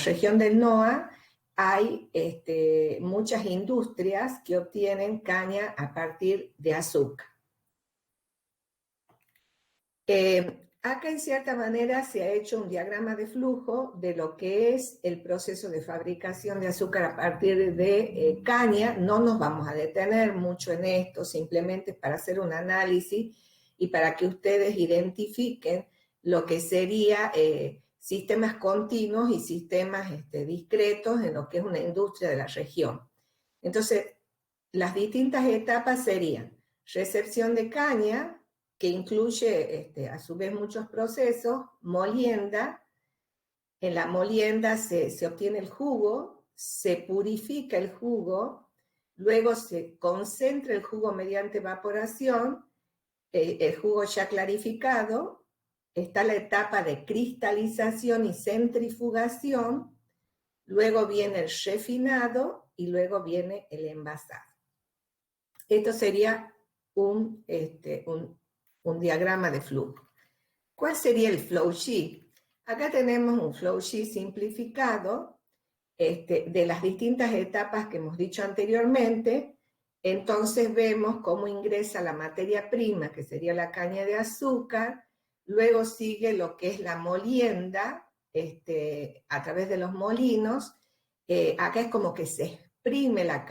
región del NOA hay muchas industrias que obtienen caña a partir de azúcar. Acá en cierta manera se ha hecho un diagrama de flujo de lo que es el proceso de fabricación de azúcar a partir de caña. No nos vamos a detener mucho en esto, simplemente para hacer un análisis y para que ustedes identifiquen lo que sería sistemas continuos y sistemas discretos en lo que es una industria de la región. Entonces, las distintas etapas serían recepción de caña, que incluye a su vez muchos procesos, molienda. En la molienda se obtiene el jugo, se purifica el jugo, luego se concentra el jugo mediante evaporación, el jugo ya clarificado, está la etapa de cristalización y centrifugación, luego viene el refinado y luego viene el envasado. Esto sería un diagrama de flujo. ¿Cuál sería el flow sheet? Acá tenemos un flow sheet simplificado de las distintas etapas que hemos dicho anteriormente. Entonces vemos cómo ingresa la materia prima, que sería la caña de azúcar, luego sigue lo que es la molienda, a través de los molinos. Acá es como que se exprime la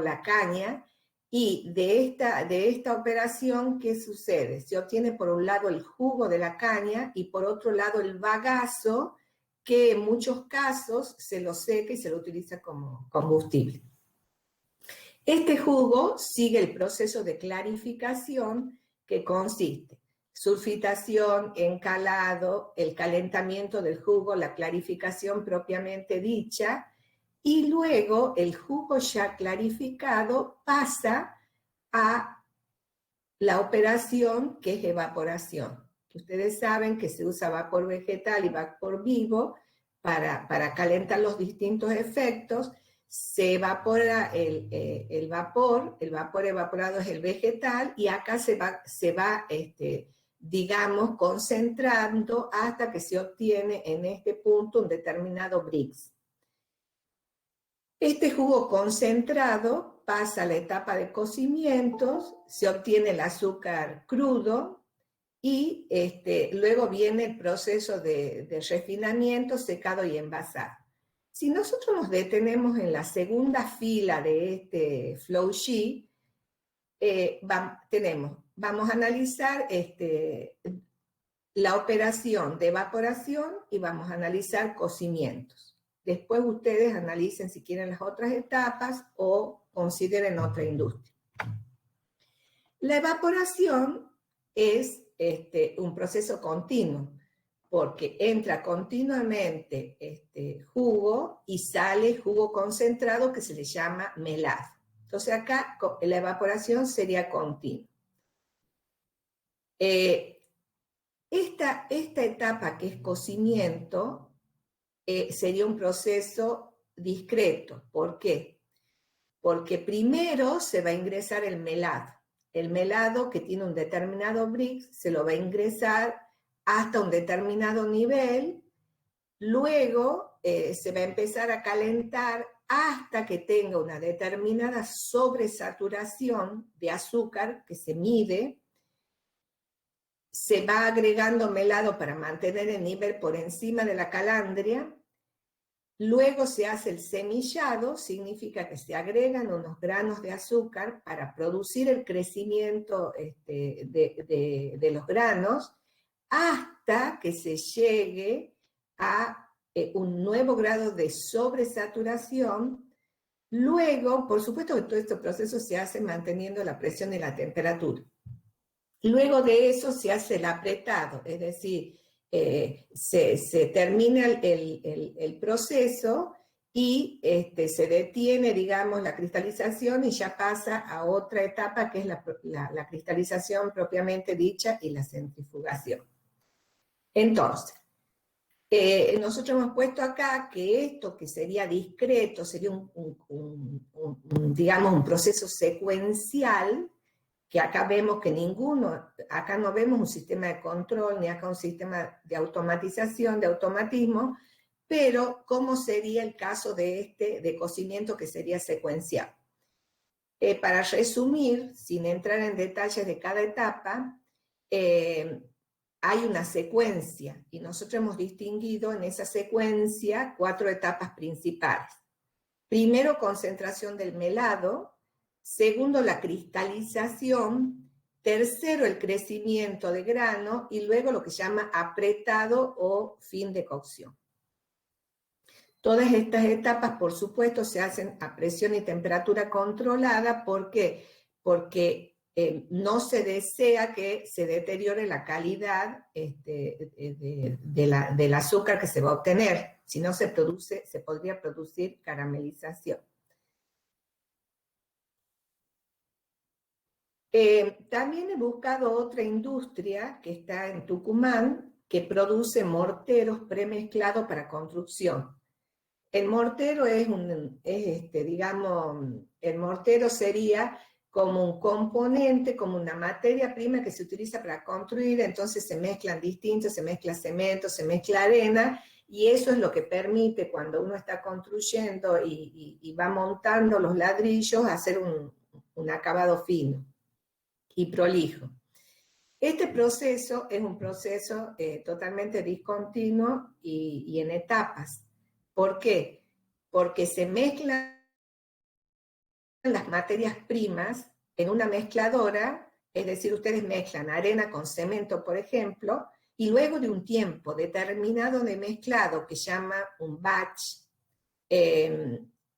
la caña, y de esta operación, ¿qué sucede? Se obtiene por un lado el jugo de la caña y por otro lado el bagazo, que en muchos casos se lo seca y se lo utiliza como combustible. Este jugo sigue el proceso de clarificación, que consiste en sulfitación, encalado, el calentamiento del jugo, la clarificación propiamente dicha, y luego el jugo ya clarificado pasa a la operación que es evaporación. Ustedes saben que se usa vapor vegetal y vapor vivo para calentar los distintos efectos. Se evapora el vapor evaporado es el vegetal, y acá se va digamos, concentrando hasta que se obtiene en este punto un determinado Brix. Este jugo concentrado pasa a la etapa de cocimientos, se obtiene el azúcar crudo y luego viene el proceso de refinamiento, secado y envasado. Si nosotros nos detenemos en la segunda fila de este flow sheet, vamos a analizar la operación de evaporación y vamos a analizar cocimientos. Después ustedes analicen si quieren las otras etapas o consideren otra industria. La evaporación es un proceso continuo, porque entra continuamente jugo y sale jugo concentrado, que se le llama melado. Entonces acá la evaporación sería continua. Esta etapa, que es cocimiento, sería un proceso discreto. ¿Por qué? Porque primero se va a ingresar el melado. El melado, que tiene un determinado Brix, se lo va a ingresar hasta un determinado nivel. Luego se va a empezar a calentar hasta que tenga una determinada sobresaturación de azúcar que se mide. Se va agregando melado para mantener el nivel por encima de la calandria. Luego se hace el semillado, significa que se agregan unos granos de azúcar para producir el crecimiento de los granos, hasta que se llegue a un nuevo grado de sobresaturación. Luego, por supuesto que todo este proceso se hace manteniendo la presión y la temperatura. Luego de eso se hace el apretado, es decir, se termina el proceso y se detiene, digamos, la cristalización, y ya pasa a otra etapa, que es la cristalización propiamente dicha y la centrifugación. Entonces, nosotros hemos puesto acá que esto, que sería discreto, sería digamos, un proceso secuencial, que acá vemos que acá no vemos un sistema de control, ni acá un sistema de automatización, de automatismo, pero ¿cómo sería el caso de cocimiento que sería secuencial? Para resumir, sin entrar en detalles de cada etapa, hay una secuencia y nosotros hemos distinguido en esa secuencia 4 etapas principales. Primero, concentración del melado. Segundo, la cristalización. Tercero, el crecimiento de grano. Y luego lo que se llama apretado o fin de cocción. Todas estas etapas, por supuesto, se hacen a presión y temperatura controlada. ¿Por qué? Porque no se desea que se deteriore la calidad del azúcar que se va a obtener. Si no se podría producir caramelización. También he buscado otra industria que está en Tucumán que produce morteros premezclados para construcción. El mortero digamos, el mortero sería como un componente, como una materia prima que se utiliza para construir, entonces se mezclan distintos, se mezcla cemento, se mezcla arena, y eso es lo que permite cuando uno está construyendo y va montando los ladrillos, hacer un acabado fino y prolijo. Este proceso es un proceso totalmente discontinuo y en etapas. ¿Por qué? Porque se mezclan las materias primas en una mezcladora, es decir, ustedes mezclan arena con cemento, por ejemplo, y luego de un tiempo determinado de mezclado que se llama un batch,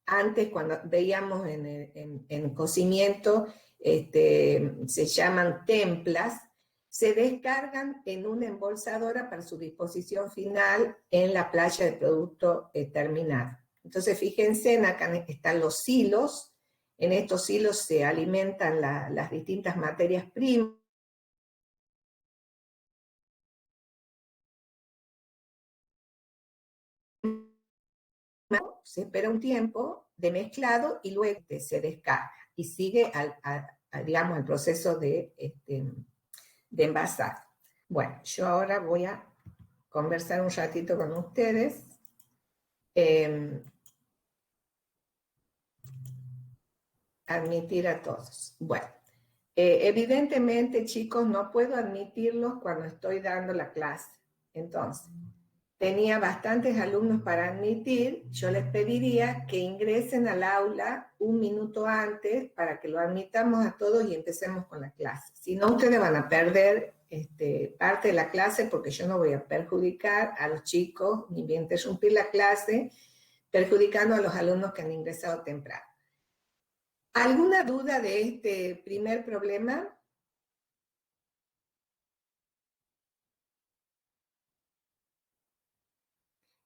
antes cuando veíamos en cocimiento, se llaman templas, se descargan en una embolsadora para su disposición final en la playa de producto terminado. Entonces, fíjense, acá están los silos, en estos silos se alimentan las distintas materias primas, se espera un tiempo de mezclado y luego se descarga y sigue digamos, el proceso de envasar. Bueno, yo ahora voy a conversar un ratito con ustedes. Admitir a todos. Bueno, evidentemente, chicos, no puedo admitirlos cuando estoy dando la clase. Entonces, tenía bastantes alumnos para admitir, yo les pediría que ingresen al aula un minuto antes para que lo admitamos a todos y empecemos con la clase. Si no, ustedes van a perder parte de la clase porque yo no voy a perjudicar a los chicos ni voy a interrumpir la clase perjudicando a los alumnos que han ingresado temprano. ¿Alguna duda de este primer problema?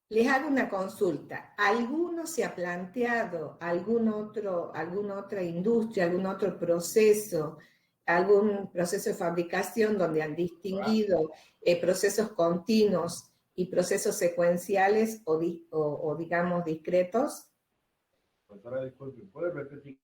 Les hago una consulta. ¿Alguno se ha planteado alguna otra industria, algún otro proceso, algún proceso de fabricación donde han distinguido procesos continuos y procesos secuenciales o digamos discretos? Profesora, disculpe, ¿puede repetir?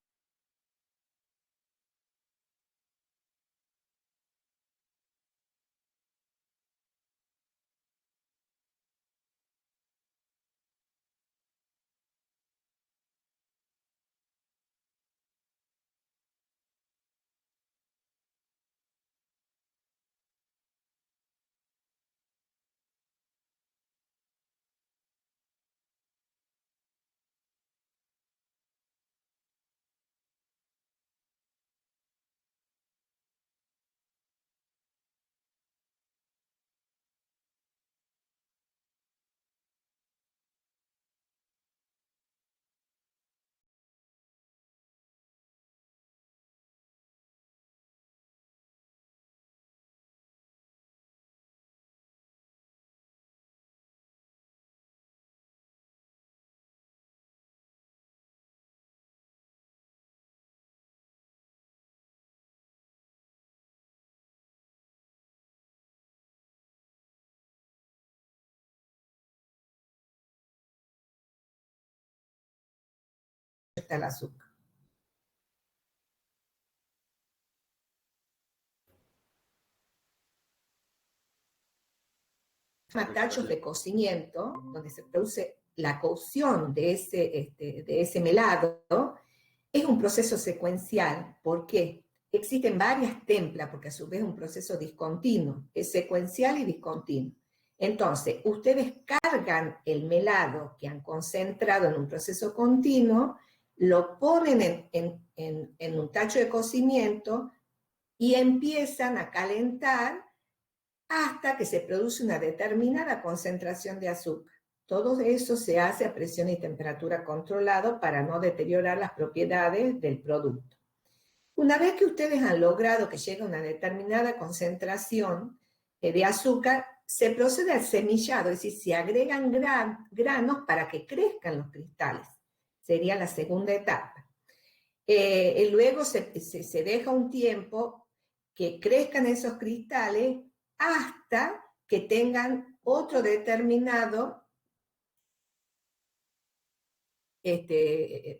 Está el azúcar. llama tachos de cocimiento, donde se produce la cocción de ese melado, es un proceso secuencial. ¿Por qué? Existen varias templas, porque a su vez es un proceso discontinuo, es secuencial y discontinuo. Entonces, ustedes cargan el melado que han concentrado en un proceso continuo, lo ponen en un tacho de cocimiento y empiezan a calentar hasta que se produce una determinada concentración de azúcar. Todo eso se hace a presión y temperatura controlado para no deteriorar las propiedades del producto. Una vez que ustedes han logrado que llegue a una determinada concentración de azúcar, se procede al semillado, es decir, se agregan granos para que crezcan los cristales. Sería la segunda etapa. Luego se deja un tiempo que crezcan esos cristales hasta que tengan otro determinado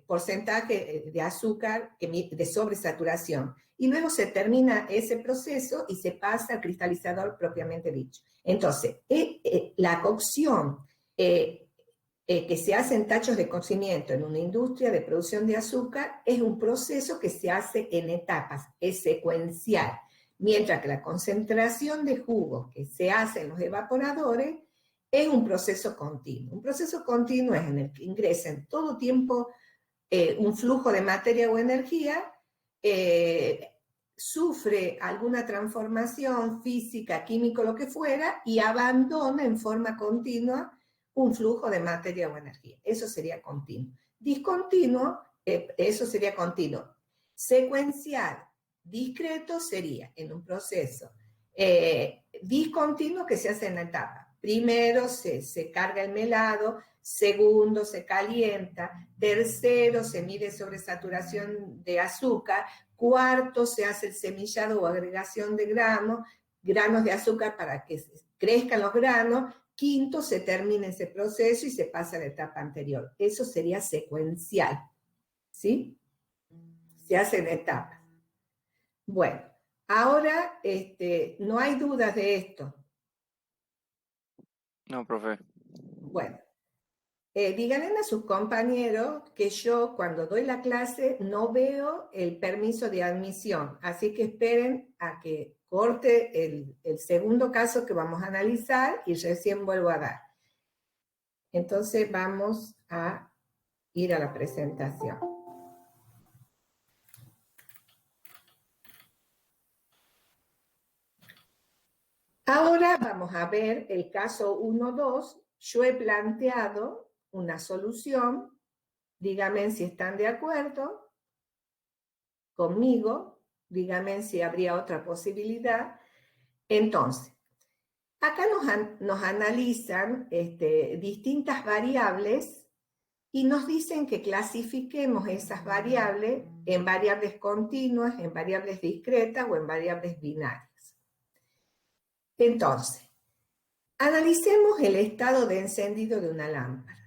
porcentaje de azúcar de sobresaturación. Y luego se termina ese proceso y se pasa al cristalizador propiamente dicho. Entonces, la cocción que se hace en tachos de cocimiento en una industria de producción de azúcar es un proceso que se hace en etapas, es secuencial, mientras que la concentración de jugo que se hace en los evaporadores es un proceso continuo. Un proceso continuo es en el que ingresa en todo tiempo un flujo de materia o energía, sufre alguna transformación física, química, lo que fuera, y abandona en forma continua un flujo de materia o energía. Eso sería continuo. Discontinuo, eso sería continuo. Secuencial, discreto sería en un proceso discontinuo que se hace en la etapa. Primero se carga el melado, segundo se calienta, tercero se mide sobresaturación de azúcar, cuarto se hace el semillado o agregación de granos de azúcar para que crezcan los granos, quinto se termina ese proceso y se pasa a la etapa anterior. Eso sería secuencial, ¿sí? Se hace en etapas. Bueno, ahora no hay dudas de esto. No, profe. Bueno, díganle a sus compañeros que yo cuando doy la clase no veo el permiso de admisión, así que esperen a que corte el segundo caso que vamos a analizar y recién vuelvo a dar. Entonces vamos a ir a la presentación. Ahora vamos a ver el caso 1-2. Yo he planteado una solución. Díganme si están de acuerdo conmigo. Díganme si habría otra posibilidad. Entonces, acá nos analizan distintas variables y nos dicen que clasifiquemos esas variables en variables continuas, en variables discretas o en variables binarias. Entonces, analicemos el estado de encendido de una lámpara.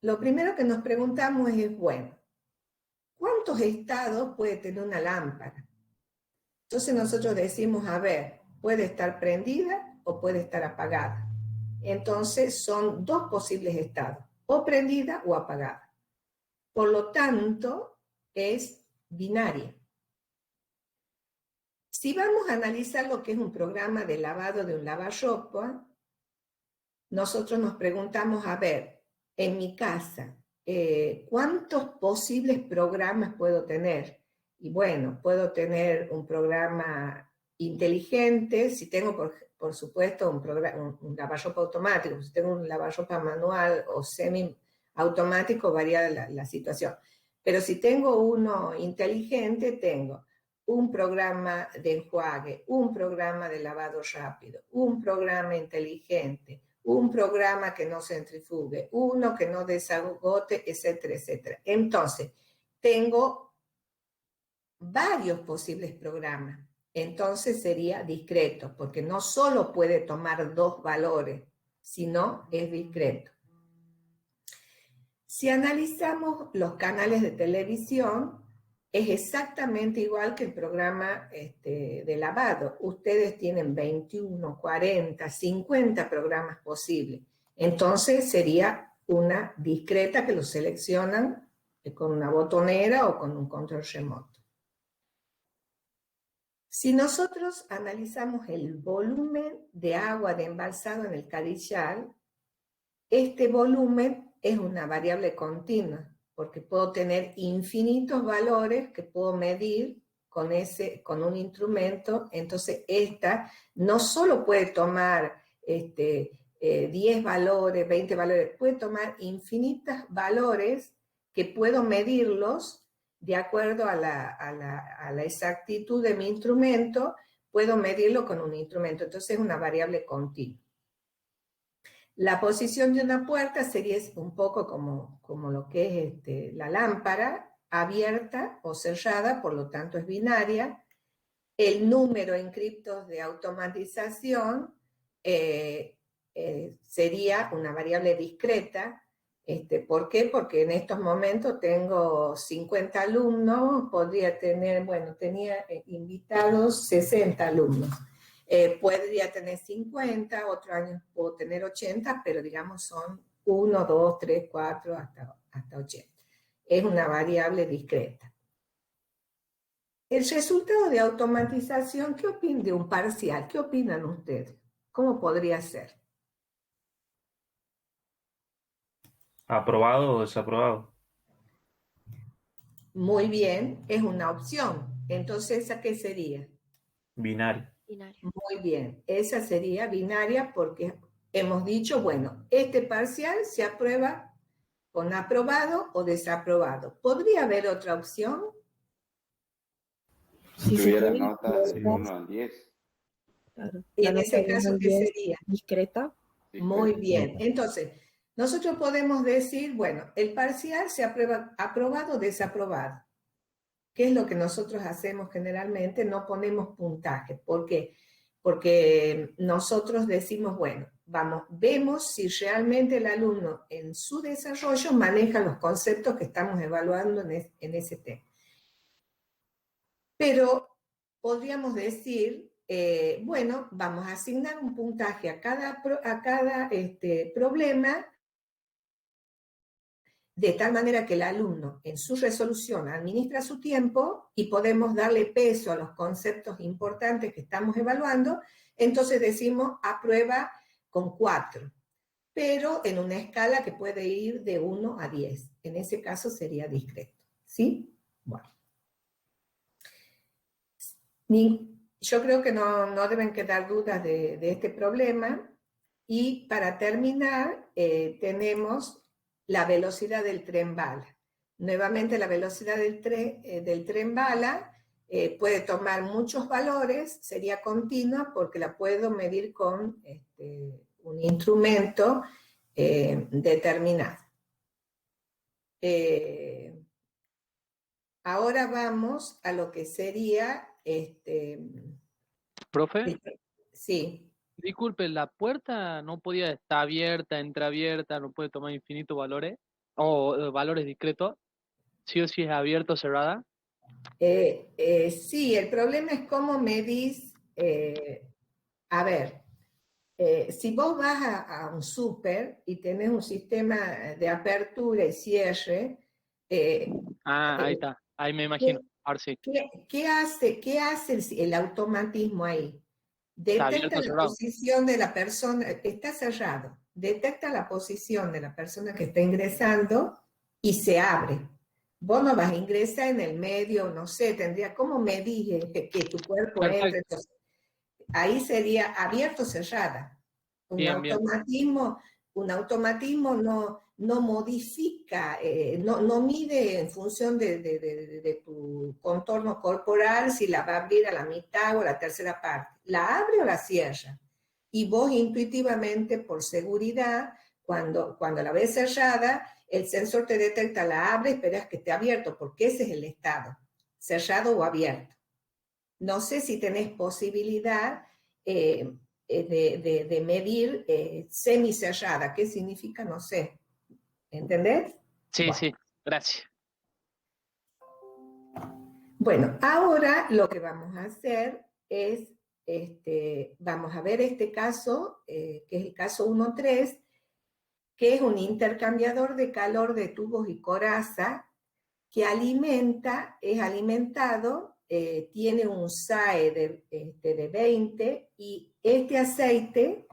Lo primero que nos preguntamos es, bueno, ¿cuántos estados puede tener una lámpara? Entonces nosotros decimos, a ver, puede estar prendida o puede estar apagada. Entonces son dos posibles estados, o prendida o apagada. Por lo tanto, es binaria. Si vamos a analizar lo que es un programa de lavado de un lavarropa, nosotros nos preguntamos, a ver, en mi casa, ¿cuántos posibles programas puedo tener? Y bueno, puedo tener un programa inteligente, si tengo, por supuesto, un lavarropa automático, si tengo un lavarropa manual o semi-automático, varía la situación. Pero si tengo uno inteligente, tengo un programa de enjuague, un programa de lavado rápido, un programa inteligente, un programa que no centrifugue, uno que no desagote, etcétera, etcétera. Entonces, tengo varios posibles programas. Entonces sería discreto, porque no solo puede tomar dos valores, sino es discreto. Si analizamos los canales de televisión, es exactamente igual que el programa de lavado. Ustedes tienen 21, 40, 50 programas posibles. Entonces sería una discreta que lo seleccionan con una botonera o con un control remoto. Si nosotros analizamos el volumen de agua de embalsado en el Cadillal, este volumen es una variable continua, porque puedo tener infinitos valores que puedo medir con un instrumento. Entonces esta no solo puede tomar 10 valores, 20 valores, puede tomar infinitos valores que puedo medirlos de acuerdo a la exactitud de mi instrumento, puedo medirlo con un instrumento. Entonces es una variable continua. La posición de una puerta sería un poco como lo que es la lámpara, abierta o cerrada, por lo tanto es binaria. El número en criptos de automatización sería una variable discreta. ¿Por qué? Porque en estos momentos tengo 50 alumnos, podría tener, bueno, tenía invitados 60 alumnos. Podría tener 50, otro año puedo tener 80, pero digamos son 1, 2, 3, 4, hasta 80. Es una variable discreta. El resultado de automatización, ¿qué opinan de un parcial? ¿Qué opinan ustedes? ¿Cómo podría ser? ¿Aprobado o desaprobado? Muy bien, es una opción. Entonces, ¿esa qué sería? Binario. Muy bien, esa sería binaria porque hemos dicho, bueno, este parcial se aprueba con aprobado o desaprobado. ¿Podría haber otra opción? Si tuviera notas de 1 al 10. Claro. Y en ese caso, ¿qué sería? Discreta. Muy bien. Entonces, nosotros podemos decir, bueno, el parcial se aprueba aprobado o desaprobado. ¿Qué es lo que nosotros hacemos generalmente? No ponemos puntaje. ¿Por qué? Porque nosotros decimos, bueno, vemos si realmente el alumno en su desarrollo maneja los conceptos que estamos evaluando en ese tema. Pero podríamos decir, bueno, vamos a asignar un puntaje a cada problema, de tal manera que el alumno en su resolución administra su tiempo y podemos darle peso a los conceptos importantes que estamos evaluando. Entonces decimos aprueba con 4, pero en una escala que puede ir de 1 a 10. En ese caso sería discreto, ¿sí? Bueno. Yo creo que no deben quedar dudas de este problema. Y para terminar, tenemos la velocidad del tren bala. Nuevamente, la velocidad del tren bala puede tomar muchos valores, sería continua porque la puedo medir con un instrumento determinado. Ahora vamos a lo que sería... ¿Profe? Sí. Disculpe, ¿la puerta no podía estar abierta, entreabierta, no puede tomar infinitos valores? ¿O valores discretos? ¿Sí o sí es abierta o cerrada? Sí, el problema es cómo medís. A ver, si vos vas a un súper y tenés un sistema de apertura y cierre, Ahí está. Ahí me imagino. Ahora sí. ¿qué hace el automatismo ahí? ¿Está abierto Detecta o la cerrado? posición de la persona, está cerrado, detecta la posición de la persona que está ingresando y se abre. Vos no vas a ingresar en el medio, no sé, tendría, ¿cómo medís que tu cuerpo entre? Perfecto. Entonces, ahí sería abierto o cerrada. Un Bien, bien. automatismo no modifica, no mide en función de tu contorno corporal si la va a abrir a la mitad o a la tercera parte. La abre o la cierra. Y vos intuitivamente, por seguridad, cuando la ves cerrada, el sensor te detecta, la abre, esperas que esté abierto, porque ese es el estado, cerrado o abierto. No sé si tenés posibilidad de medir semicerrada. ¿Qué significa? No sé. ¿Entendés? Sí, Bueno. sí. Gracias. Bueno, ahora lo que vamos a hacer es, vamos a ver este caso, que es el caso 1.3, que es un intercambiador de calor de tubos y coraza que es alimentado, tiene un SAE de 20 y este aceite,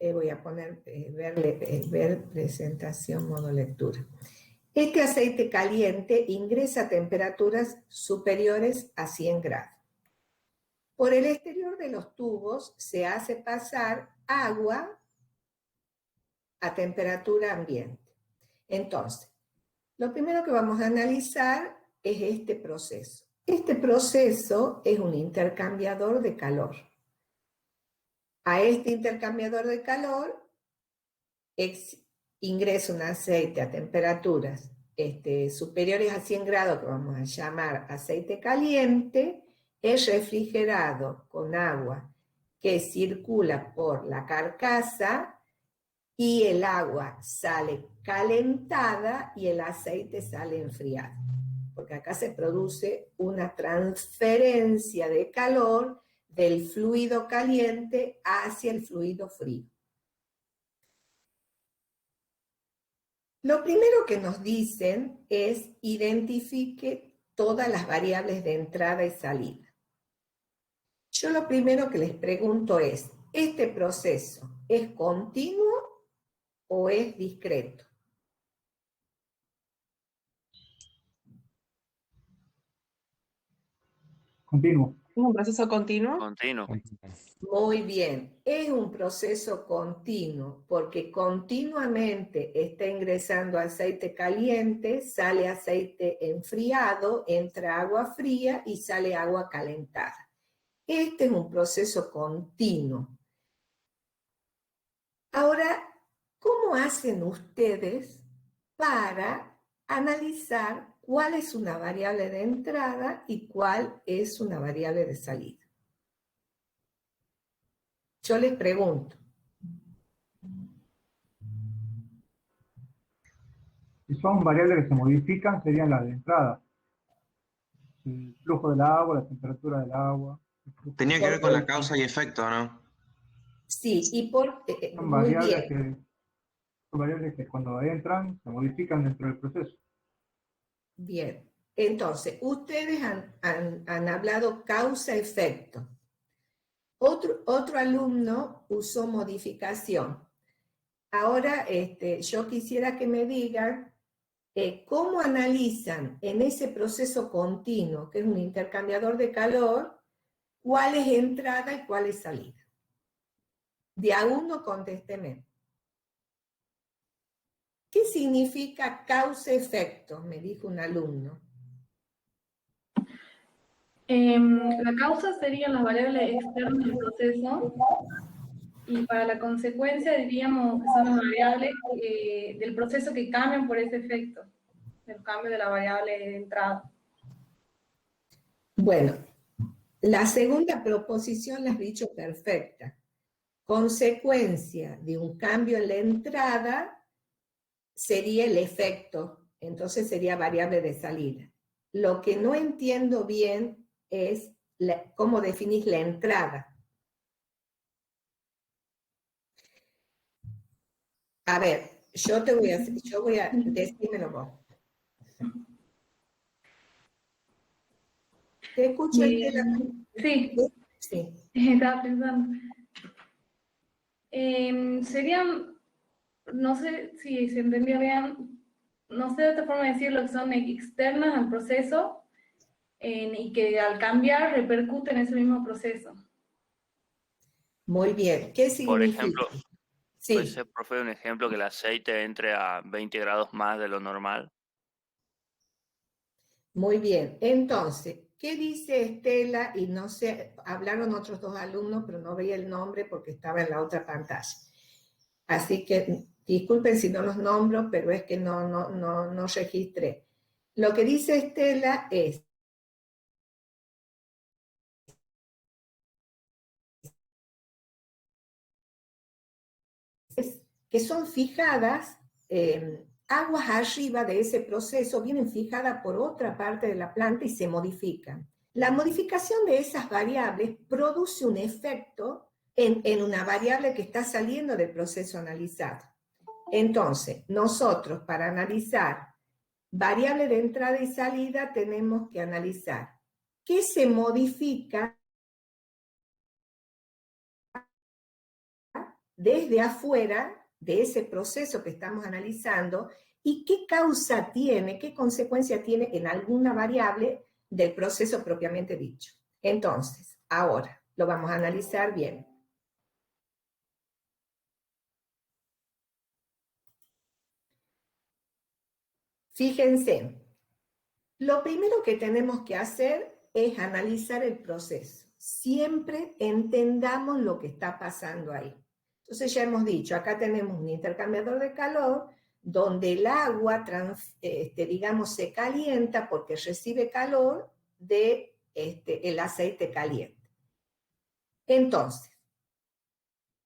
voy a poner, ver presentación, modo lectura. Este aceite caliente ingresa a temperaturas superiores a 100 grados. Por el exterior de los tubos se hace pasar agua a temperatura ambiente. Entonces, lo primero que vamos a analizar es este proceso. Este proceso es un intercambiador de calor. A este intercambiador de calor ingresa un aceite a temperaturas superiores a 100 grados, que vamos a llamar aceite caliente, es refrigerado con agua que circula por la carcasa y el agua sale calentada y el aceite sale enfriado. Porque acá se produce una transferencia de calor del fluido caliente hacia el fluido frío. Lo primero que nos dicen es identifique todas las variables de entrada y salida. Yo lo primero que les pregunto es, ¿este proceso es continuo o es discreto? Continuo. ¿Es un proceso continuo? Continuo. Muy bien, es un proceso continuo porque continuamente está ingresando aceite caliente, sale aceite enfriado, entra agua fría y sale agua calentada. Este es un proceso continuo. Ahora, ¿cómo hacen ustedes para analizar cuál es una variable de entrada y cuál es una variable de salida? Yo les pregunto. Si son variables que se modifican, serían las de entrada. El flujo del agua, la temperatura del agua. Tenía que ver con la causa y efecto, ¿no? Sí, y Son muy variables bien. son variables que cuando entran se modifican dentro del proceso. Bien. Entonces, ustedes han hablado causa-efecto. Otro alumno usó modificación. Ahora, yo quisiera que me digan cómo analizan en ese proceso continuo, que es un intercambiador de calor, cuál es entrada y cuál es salida. De a uno contésteme. ¿Qué significa causa-efecto? Me dijo un alumno. La causa serían las variables externas del proceso y para la consecuencia diríamos que son las variables del proceso que cambian por ese efecto, el cambio de la variable de entrada. Bueno, la segunda proposición la has dicho perfecta. Consecuencia de un cambio en la entrada sería el efecto, entonces sería variable de salida. Lo que no entiendo bien es cómo definís la entrada. A ver, yo voy a decírmelo vos. ¿Te escucho, Estela? Sí, Sí. estaba pensando. Serían, no sé si se entendió bien, no sé de otra forma de decirlo, que son externas al proceso y que al cambiar repercuten en ese mismo proceso. Muy bien. ¿Qué significa? Por ejemplo, Sí. puede ser, profe, un ejemplo que el aceite entre a 20 grados más de lo normal. Muy bien. Entonces, ¿qué dice Estela? Y no sé, hablaron otros dos alumnos, pero no veía el nombre porque estaba en la otra pantalla. Así que disculpen si no los nombro, pero es que no registré. Lo que dice Estela es que son fijadas aguas arriba de ese proceso vienen fijadas por otra parte de la planta y se modifican. La modificación de esas variables produce un efecto en una variable que está saliendo del proceso analizado. Entonces, nosotros para analizar variable de entrada y salida tenemos que analizar qué se modifica desde afuera de ese proceso que estamos analizando y qué causa tiene, qué consecuencia tiene en alguna variable del proceso propiamente dicho. Entonces, ahora lo vamos a analizar bien. Fíjense, lo primero que tenemos que hacer es analizar el proceso. Siempre entendamos lo que está pasando ahí. Entonces ya hemos dicho, acá tenemos un intercambiador de calor donde el agua, digamos, se calienta porque recibe calor de el aceite caliente. Entonces,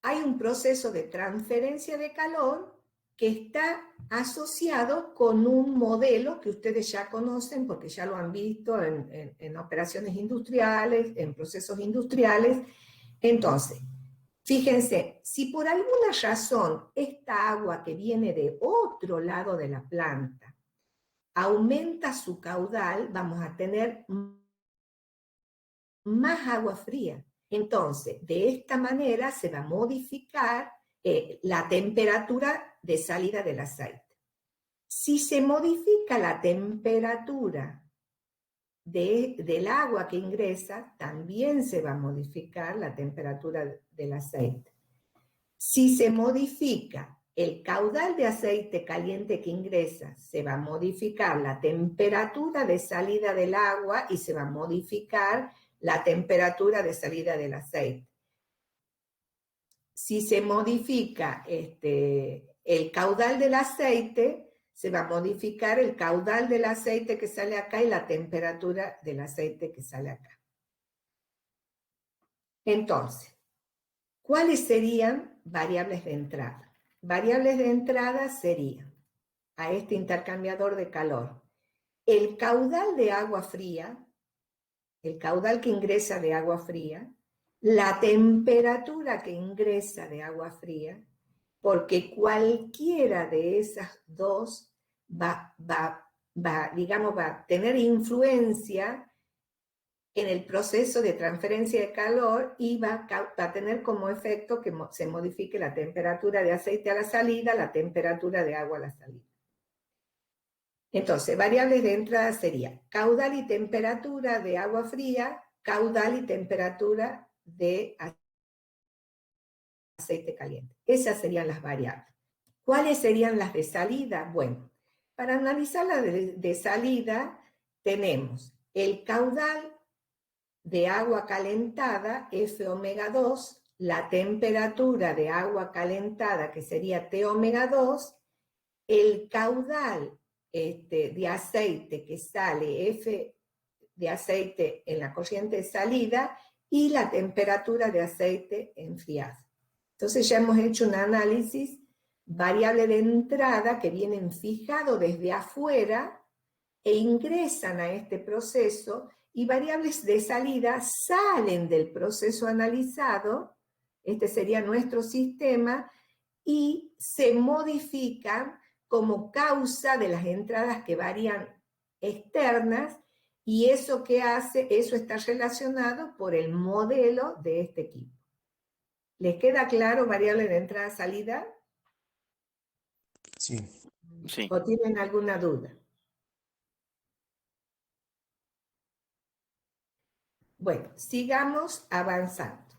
hay un proceso de transferencia de calor que está asociado con un modelo que ustedes ya conocen porque ya lo han visto en operaciones industriales, en procesos industriales. Entonces, fíjense, si por alguna razón esta agua que viene de otro lado de la planta aumenta su caudal, vamos a tener más agua fría. Entonces, de esta manera se va a modificar la temperatura de salida del aceite. Si se modifica la temperatura del agua que ingresa, también se va a modificar la temperatura del aceite. Si se modifica el caudal de aceite caliente que ingresa, se va a modificar la temperatura de salida del agua y se va a modificar la temperatura de salida del aceite. Si se modifica el caudal del aceite, se va a modificar el caudal del aceite que sale acá y la temperatura del aceite que sale acá. Entonces, ¿cuáles serían variables de entrada? Variables de entrada serían, a este intercambiador de calor, el caudal de agua fría, el caudal que ingresa de agua fría, la temperatura que ingresa de agua fría, porque cualquiera de esas dos va a tener influencia en el proceso de transferencia de calor y va a tener como efecto que se modifique la temperatura de aceite a la salida, la temperatura de agua a la salida. Entonces, variables de entrada serían caudal y temperatura de agua fría, caudal y temperatura de aceite caliente. Esas serían las variables. ¿Cuáles serían las de salida? Bueno, para analizar las de salida tenemos el caudal de agua calentada, F omega 2, la temperatura de agua calentada, que sería T omega 2, el caudal de aceite que sale, F de aceite en la corriente de salida, y la temperatura de aceite enfriado. Entonces ya hemos hecho un análisis variable de entrada que vienen fijados desde afuera e ingresan a este proceso, y variables de salida salen del proceso analizado, este sería nuestro sistema, y se modifican como causa de las entradas que varían externas, y eso que hace, eso está relacionado por el modelo de este equipo. ¿Les queda claro variable de entrada-salida? Sí. Sí. ¿O tienen alguna duda? Bueno, sigamos avanzando.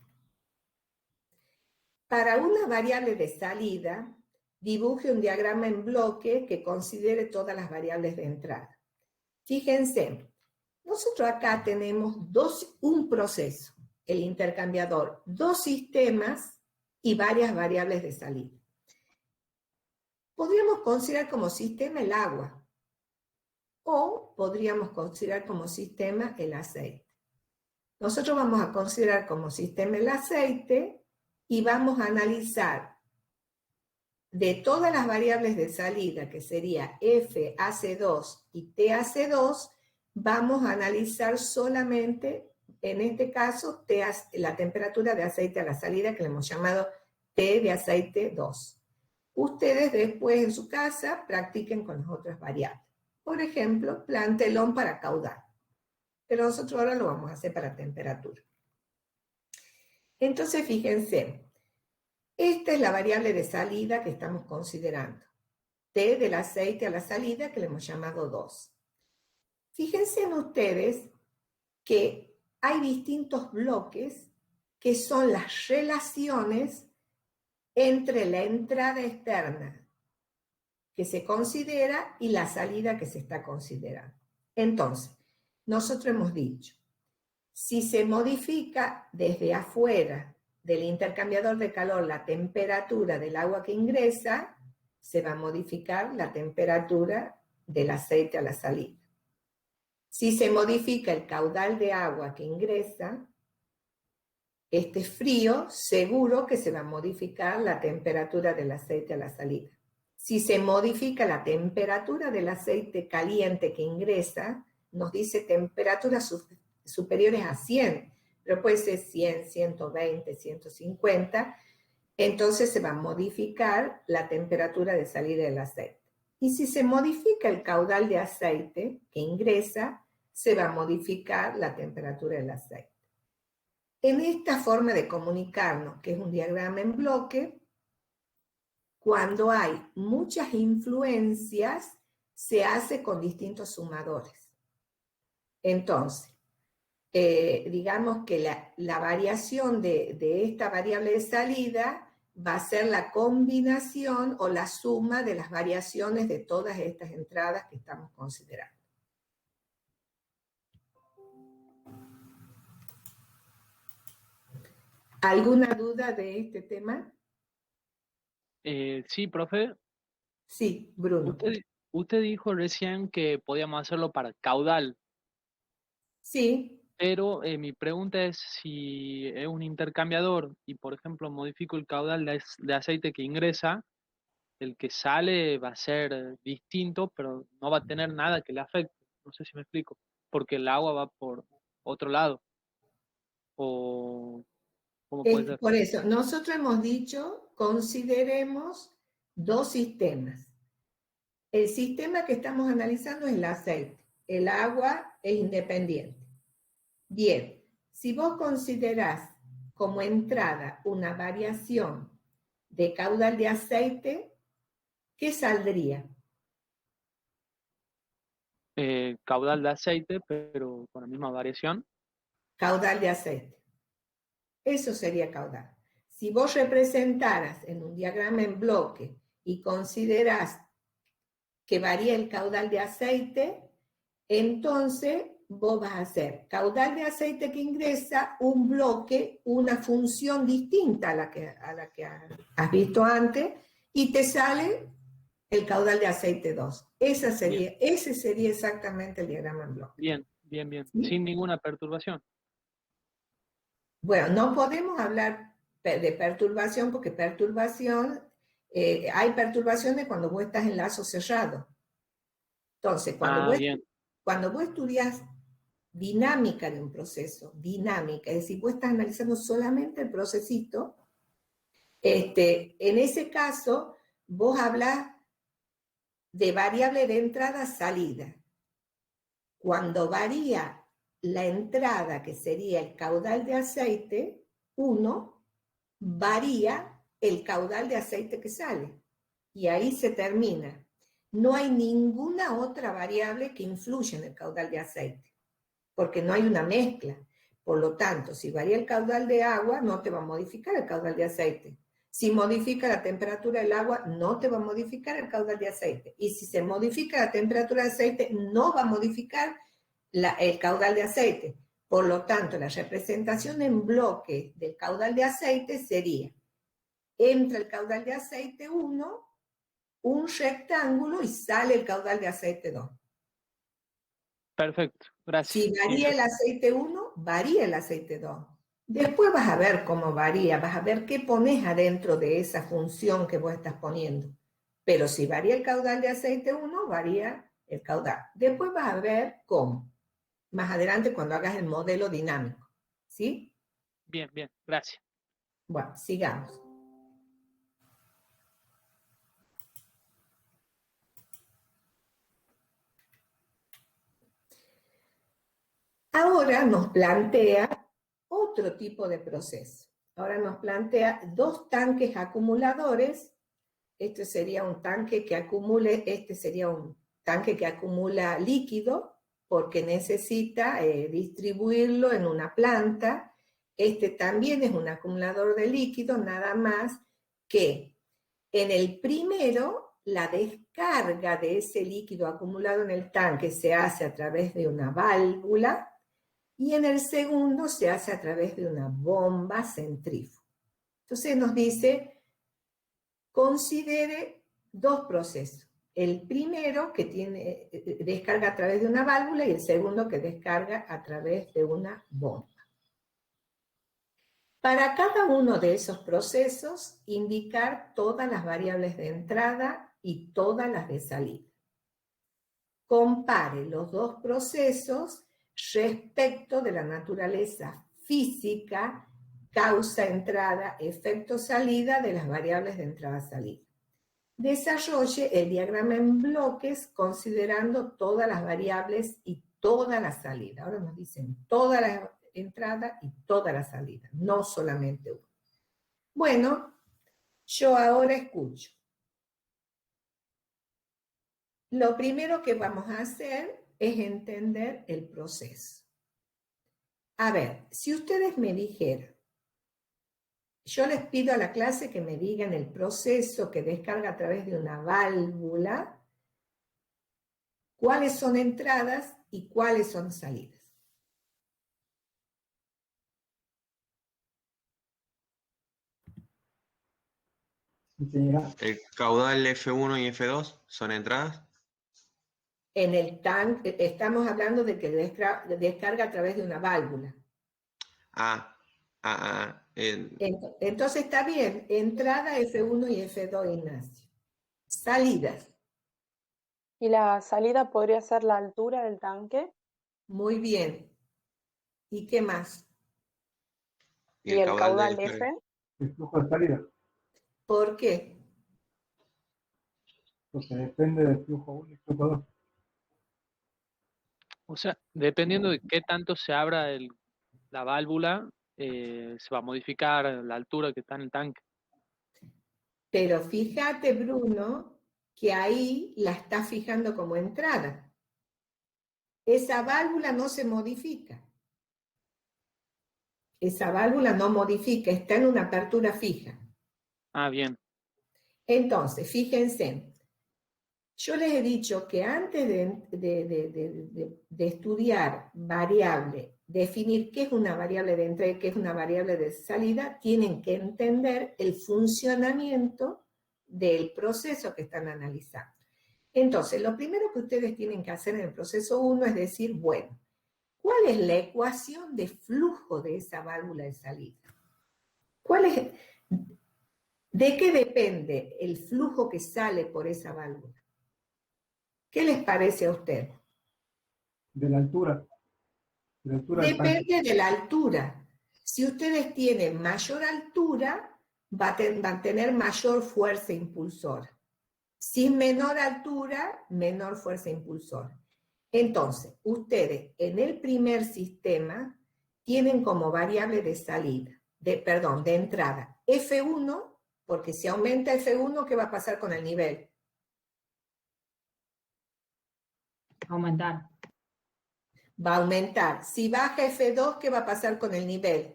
Para una variable de salida, dibuje un diagrama en bloque que considere todas las variables de entrada. Fíjense, nosotros acá tenemos un proceso, el intercambiador, dos sistemas y varias variables de salida. Podríamos considerar como sistema el agua, o podríamos considerar como sistema el aceite. Nosotros vamos a considerar como sistema el aceite y vamos a analizar de todas las variables de salida, que sería FAC2 y TAC2, vamos a analizar solamente, en este caso, la temperatura de aceite a la salida, que le hemos llamado T de aceite 2. Ustedes después en su casa practiquen con las otras variables. Por ejemplo, plantelón para caudal. Pero nosotros ahora lo vamos a hacer para temperatura. Entonces, fíjense, esta es la variable de salida que estamos considerando. T del aceite a la salida, que le hemos llamado 2. Fíjense en ustedes que hay distintos bloques que son las relaciones entre la entrada externa que se considera y la salida que se está considerando. Entonces, nosotros hemos dicho, si se modifica desde afuera del intercambiador de calor la temperatura del agua que ingresa, se va a modificar la temperatura del aceite a la salida. Si se modifica el caudal de agua que ingresa, este frío, seguro que se va a modificar la temperatura del aceite a la salida. Si se modifica la temperatura del aceite caliente que ingresa, nos dice temperaturas superiores a 100, pero puede ser 100, 120, 150, entonces se va a modificar la temperatura de salida del aceite. Y si se modifica el caudal de aceite que ingresa, se va a modificar la temperatura del aceite. En esta forma de comunicarnos, que es un diagrama en bloque, cuando hay muchas influencias, se hace con distintos sumadores. Entonces, digamos que la variación de esta variable de salida va a ser la combinación o la suma de las variaciones de todas estas entradas que estamos considerando. ¿Alguna duda de este tema? Sí, profe. Sí, Bruno. Usted dijo recién que podíamos hacerlo para caudal. Sí. Pero mi pregunta es si es un intercambiador y, por ejemplo, modifico el caudal de aceite que ingresa, el que sale va a ser distinto, pero no va a tener nada que le afecte. No sé si me explico. Porque el agua va por otro lado. ¿O cómo puede ser? Por eso, nosotros hemos dicho, consideremos dos sistemas. El sistema que estamos analizando es el aceite. El agua es independiente. Bien, si vos considerás como entrada una variación de caudal de aceite, ¿qué saldría? Caudal de aceite, pero con la misma variación. Caudal de aceite. Eso sería caudal. Si vos representaras en un diagrama en bloque y considerás que varía el caudal de aceite, entonces vos vas a hacer caudal de aceite que ingresa, un bloque, una función distinta a la que has visto antes, y te sale el caudal de aceite 2. Ese sería exactamente el diagrama en bloque. Bien. ¿Sí? Sin ninguna perturbación. Bueno, no podemos hablar de perturbación porque hay perturbaciones cuando vos estás en lazo cerrado. Entonces, cuando vos estudias dinámica de un proceso, dinámica, es decir, vos estás analizando solamente el procesito, en ese caso, vos hablas de variable de entrada-salida. Cuando varía la entrada, que sería el caudal de aceite, 1, varía el caudal de aceite que sale. Y ahí se termina. No hay ninguna otra variable que influya en el caudal de aceite, porque no hay una mezcla. Por lo tanto, si varía el caudal de agua, no te va a modificar el caudal de aceite. Si modifica la temperatura del agua, no te va a modificar el caudal de aceite. Y si se modifica la temperatura del aceite, no va a modificar el caudal de aceite. Por lo tanto, la representación en bloque del caudal de aceite sería, entra el caudal de aceite 1, un rectángulo y sale el caudal de aceite 2. Perfecto, gracias. Si varía el aceite 1, varía el aceite 2. Después vas a ver cómo varía, vas a ver qué pones adentro de esa función que vos estás poniendo. Pero si varía el caudal de aceite 1, varía el caudal. Después vas a ver cómo, más adelante cuando hagas el modelo dinámico. ¿Sí? Bien, bien, gracias. Bueno, sigamos. Ahora nos plantea otro tipo de proceso. Ahora nos plantea dos tanques acumuladores. Este sería un tanque que acumule, este sería un tanque que acumula líquido porque necesita distribuirlo en una planta. Este también es un acumulador de líquido, nada más que en el primero la descarga de ese líquido acumulado en el tanque se hace a través de una válvula y en el segundo se hace a través de una bomba centrífuga. Entonces nos dice, considere dos procesos. El primero que tiene descarga a través de una válvula y el segundo que descarga a través de una bomba. Para cada uno de esos procesos, indicar todas las variables de entrada y todas las de salida. Compare los dos procesos respecto de la naturaleza física, causa entrada, efecto salida de las variables de entrada-salida. Desarrolle el diagrama en bloques considerando todas las variables y toda la salida. Ahora nos dicen toda la entrada y toda la salida, no solamente una. Bueno, yo ahora escucho. Lo primero que vamos a hacer es entender el proceso. A ver, si ustedes me dijeran, yo les pido a la clase que me digan el proceso que descarga a través de una válvula, cuáles son entradas y cuáles son salidas. El caudal F1 y F2 son entradas. En el tanque, estamos hablando de que descarga a través de una válvula. Entonces está bien, entrada F1 y F2, Ignacio. Salidas. ¿Y la salida podría ser la altura del tanque? Muy bien. ¿Y qué más? ¿Y el caudal F? El flujo de salida. ¿Por qué? Porque depende del flujo 1 y flujo 2. O sea, dependiendo de qué tanto se abra la válvula, se va a modificar la altura que está en el tanque. Pero fíjate, Bruno, que ahí la está fijando como entrada. Esa válvula no se modifica. Esa válvula no modifica, está en una apertura fija. Ah, bien. Entonces, fíjense, yo les he dicho que antes de estudiar variable, definir qué es una variable de entrada y qué es una variable de salida, tienen que entender el funcionamiento del proceso que están analizando. Entonces, lo primero que ustedes tienen que hacer en el proceso 1 es decir, bueno, ¿cuál es la ecuación de flujo de esa válvula de salida? ¿De qué depende el flujo que sale por esa válvula? ¿Qué les parece a usted? De la altura. Depende de la altura. Si ustedes tienen mayor altura, van a tener mayor fuerza impulsora. Si menor altura, menor fuerza impulsora. Entonces, ustedes en el primer sistema tienen como variable de salida, de entrada, F1, porque si aumenta F1, ¿qué va a pasar con el nivel? Aumentar. Va a aumentar. Si baja F2, ¿qué va a pasar con el nivel?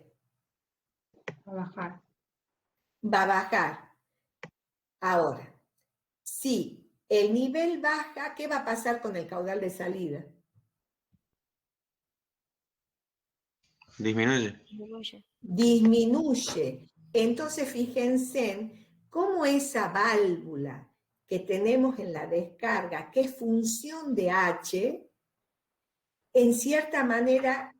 Va a bajar. Va a bajar. Ahora, si el nivel baja, ¿qué va a pasar con el caudal de salida? Disminuye. Disminuye. Entonces, fíjense en cómo esa válvula que tenemos en la descarga, que es función de H, en cierta manera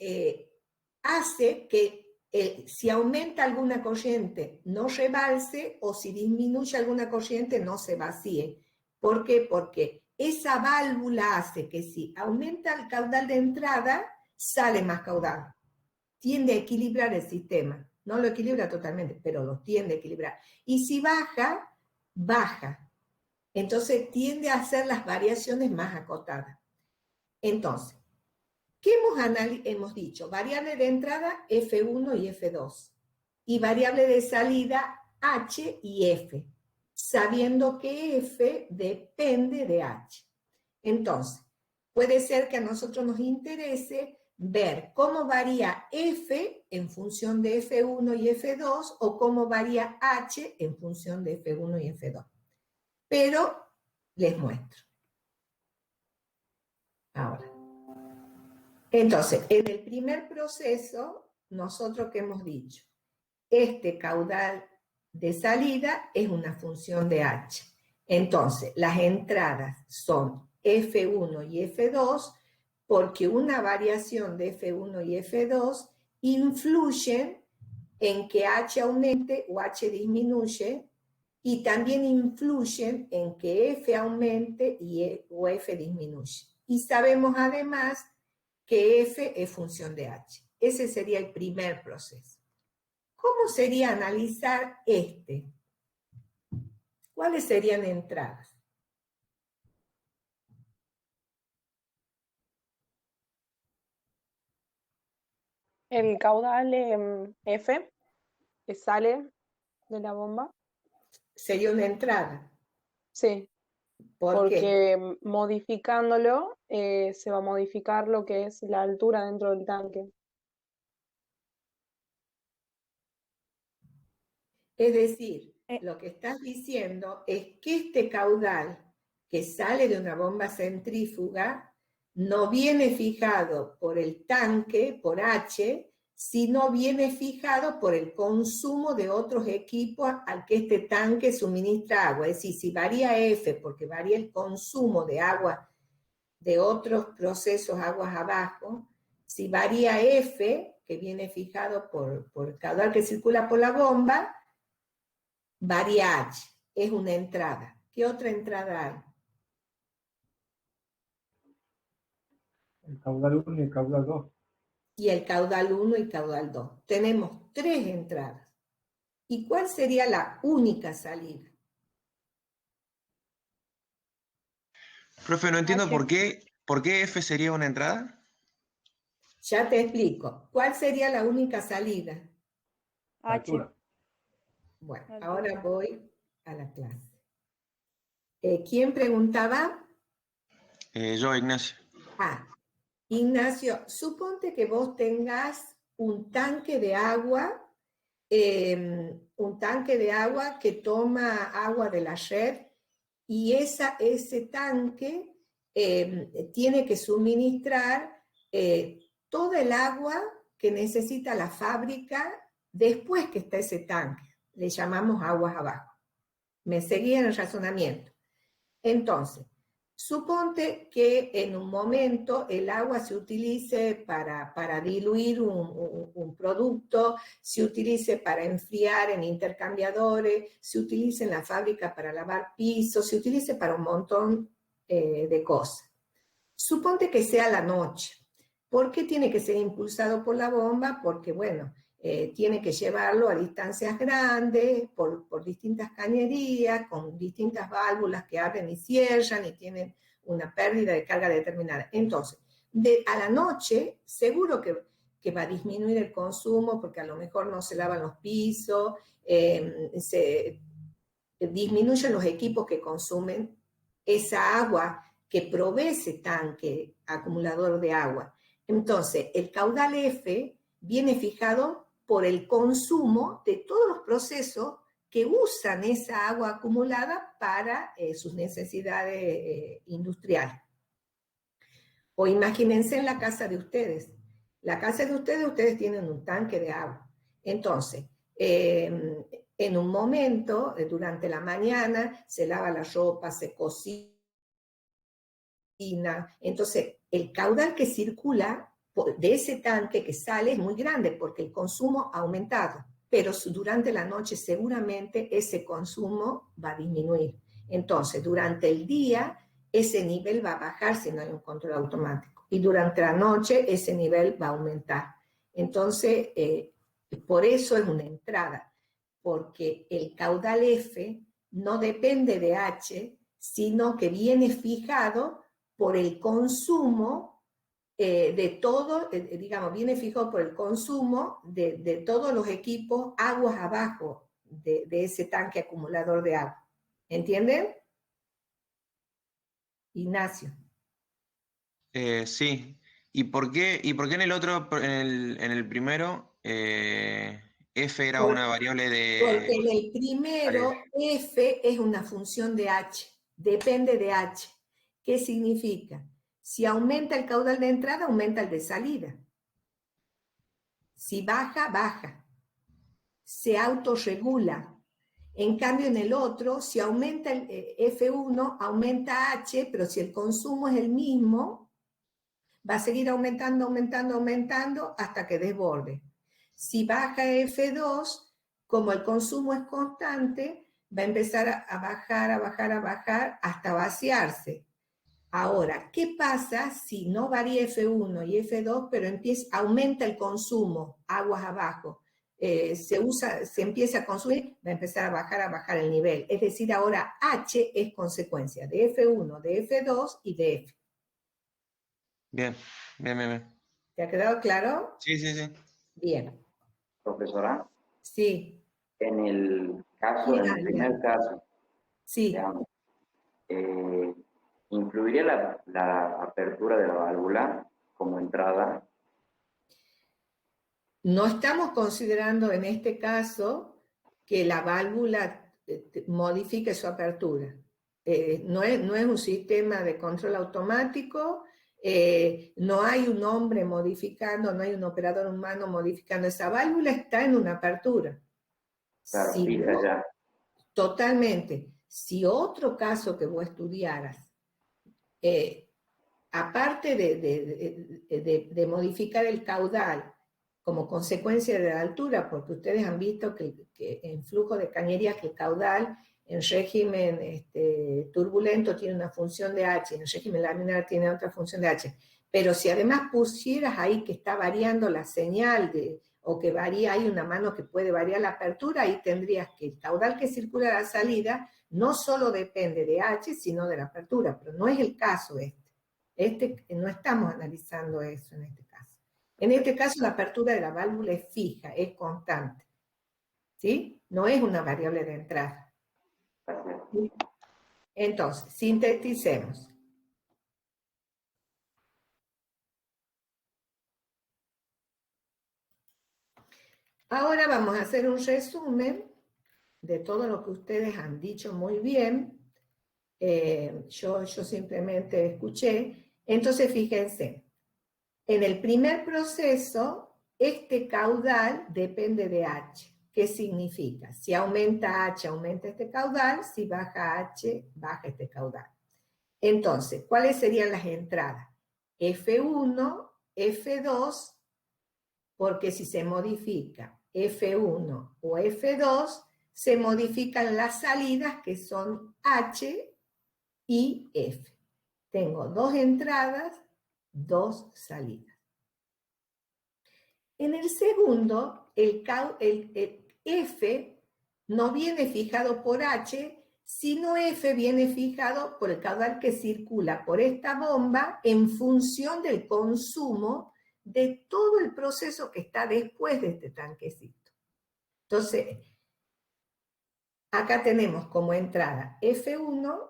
hace que si aumenta alguna corriente, no rebalse, o si disminuye alguna corriente, no se vacíe. ¿Por qué? Porque esa válvula hace que si aumenta el caudal de entrada, sale más caudal. Tiende a equilibrar el sistema. No lo equilibra totalmente, pero lo tiende a equilibrar. Y si baja, baja. Entonces tiende a hacer las variaciones más acotadas. Entonces, ¿qué hemos dicho? Variable de entrada F1 y F2. Y variable de salida H y F, sabiendo que F depende de H. Entonces, puede ser que a nosotros nos interese ver cómo varía F en función de F1 y F2 o cómo varía H en función de F1 y F2. Pero les muestro. Ahora. Entonces, en el primer proceso, nosotros ¿qué hemos dicho? Este caudal de salida es una función de H. Entonces, las entradas son F1 y F2 porque una variación de F1 y F2 influyen en que H aumente o H disminuye y también influyen en que F aumente o F disminuye. Y sabemos además que F es función de H. Ese sería el primer proceso. ¿Cómo sería analizar este? ¿Cuáles serían entradas? El caudal F que sale de la bomba. Sería una entrada. Sí, ¿Por qué? porque modificándolo se va a modificar lo que es la altura dentro del tanque. Es decir, lo que estás diciendo es que este caudal que sale de una bomba centrífuga no viene fijado por el tanque, por H, sino viene fijado por el consumo de otros equipos al que este tanque suministra agua. Es decir, si varía F porque varía el consumo de agua de otros procesos aguas abajo, si varía F, que viene fijado por el caudal que circula por la bomba, varía H, es una entrada. ¿Qué otra entrada hay? El caudal 1 y el caudal 2. Y el caudal 1 y caudal 2. Tenemos 3 entradas. ¿Y cuál sería la única salida? Profe, no entiendo H. por qué F sería una entrada. Ya te explico. ¿Cuál sería la única salida? H. Altura. Bueno, Altura. ahora voy a la clase. ¿Quién preguntaba? Yo, Ignacio. Ignacio, suponte que vos tengas un tanque de agua que toma agua de la red y ese tanque tiene que suministrar toda el agua que necesita la fábrica después que está ese tanque. Le llamamos aguas abajo. ¿Me seguían el razonamiento? Entonces, suponte que en un momento el agua se utilice para diluir un producto, se utilice para enfriar en intercambiadores, se utilice en la fábrica para lavar pisos, se utilice para un montón de cosas. Suponte que sea la noche. ¿Por qué tiene que ser impulsado por la bomba? Porque, bueno, tiene que llevarlo a distancias grandes, por distintas cañerías, con distintas válvulas que abren y cierran y tienen una pérdida de carga determinada. Entonces, a la noche, seguro que va a disminuir el consumo porque a lo mejor no se lavan los pisos, se disminuyen los equipos que consumen esa agua que provee ese tanque acumulador de agua. Entonces, el caudal F viene fijado por el consumo de todos los procesos que usan esa agua acumulada para sus necesidades industriales. O imagínense en la casa de ustedes. La casa de ustedes tienen un tanque de agua. Entonces, en un momento, durante la mañana, se lava la ropa, se cocina. Entonces, el caudal que circula de ese tanque que sale es muy grande porque el consumo ha aumentado, pero durante la noche seguramente ese consumo va a disminuir. Entonces, durante el día ese nivel va a bajar si no hay un control automático y durante la noche ese nivel va a aumentar. Entonces, por eso es una entrada, porque el caudal F no depende de H, sino que viene fijado por el consumo de todo, digamos, viene fijado por el consumo de todos los equipos aguas abajo de ese tanque acumulador de agua. ¿Entienden? Ignacio. Sí. ¿Y por qué en el otro, en el primero, F era una variable Porque en de... el primero F es una función de H, depende de H. ¿Qué significa? Si aumenta el caudal de entrada, aumenta el de salida. Si baja, baja. Se autorregula. En cambio, en el otro, si aumenta el F1, aumenta H, pero si el consumo es el mismo, va a seguir aumentando, aumentando, aumentando hasta que desborde. Si baja F2, como el consumo es constante, va a empezar a bajar, a bajar, a bajar hasta vaciarse. Ahora, ¿qué pasa si no varía F1 y F2, pero aumenta el consumo, aguas abajo? Se empieza a consumir, va a empezar a bajar el nivel. Es decir, ahora H es consecuencia de F1, de F2 y de F. Bien, bien, bien, bien. ¿Te ha quedado claro? Sí, sí, sí. Bien. Profesora, Sí. en el caso, en el primer caso, sí. Digamos, ¿incluiría la apertura de la válvula como entrada? No estamos considerando en este caso que la válvula modifique su apertura. No es un sistema de control automático, no hay un hombre modificando, no hay un operador humano modificando esa válvula, está en una apertura. Claro, fija ya. Totalmente. Si otro caso que vos estudiaras, aparte de modificar el caudal como consecuencia de la altura, porque ustedes han visto que en flujo de cañerías que el caudal en régimen turbulento tiene una función de H, en régimen laminar tiene otra función de H, pero si además pusieras ahí que está variando la señal o que varía, hay una mano que puede variar la apertura, ahí tendrías que el caudal que circula a la salida no solo depende de H, sino de la apertura, pero no es el caso no estamos analizando eso en este caso. En este caso, la apertura de la válvula es fija, es constante. ¿Sí? No es una variable de entrada. Entonces, sinteticemos. Ahora vamos a hacer un resumen de todo lo que ustedes han dicho muy bien. Yo simplemente escuché. Entonces, fíjense. En el primer proceso, este caudal depende de H. ¿Qué significa? Si aumenta H, aumenta este caudal. Si baja H, baja este caudal. Entonces, ¿cuáles serían las entradas? F1, F2, porque si se modifica F1 o F2, se modifican las salidas que son H y F. Tengo dos entradas, dos salidas. En el segundo, el F no viene fijado por H, sino F viene fijado por el caudal que circula por esta bomba en función del consumo de todo el proceso que está después de este tanquecito. Entonces, acá tenemos como entrada F1,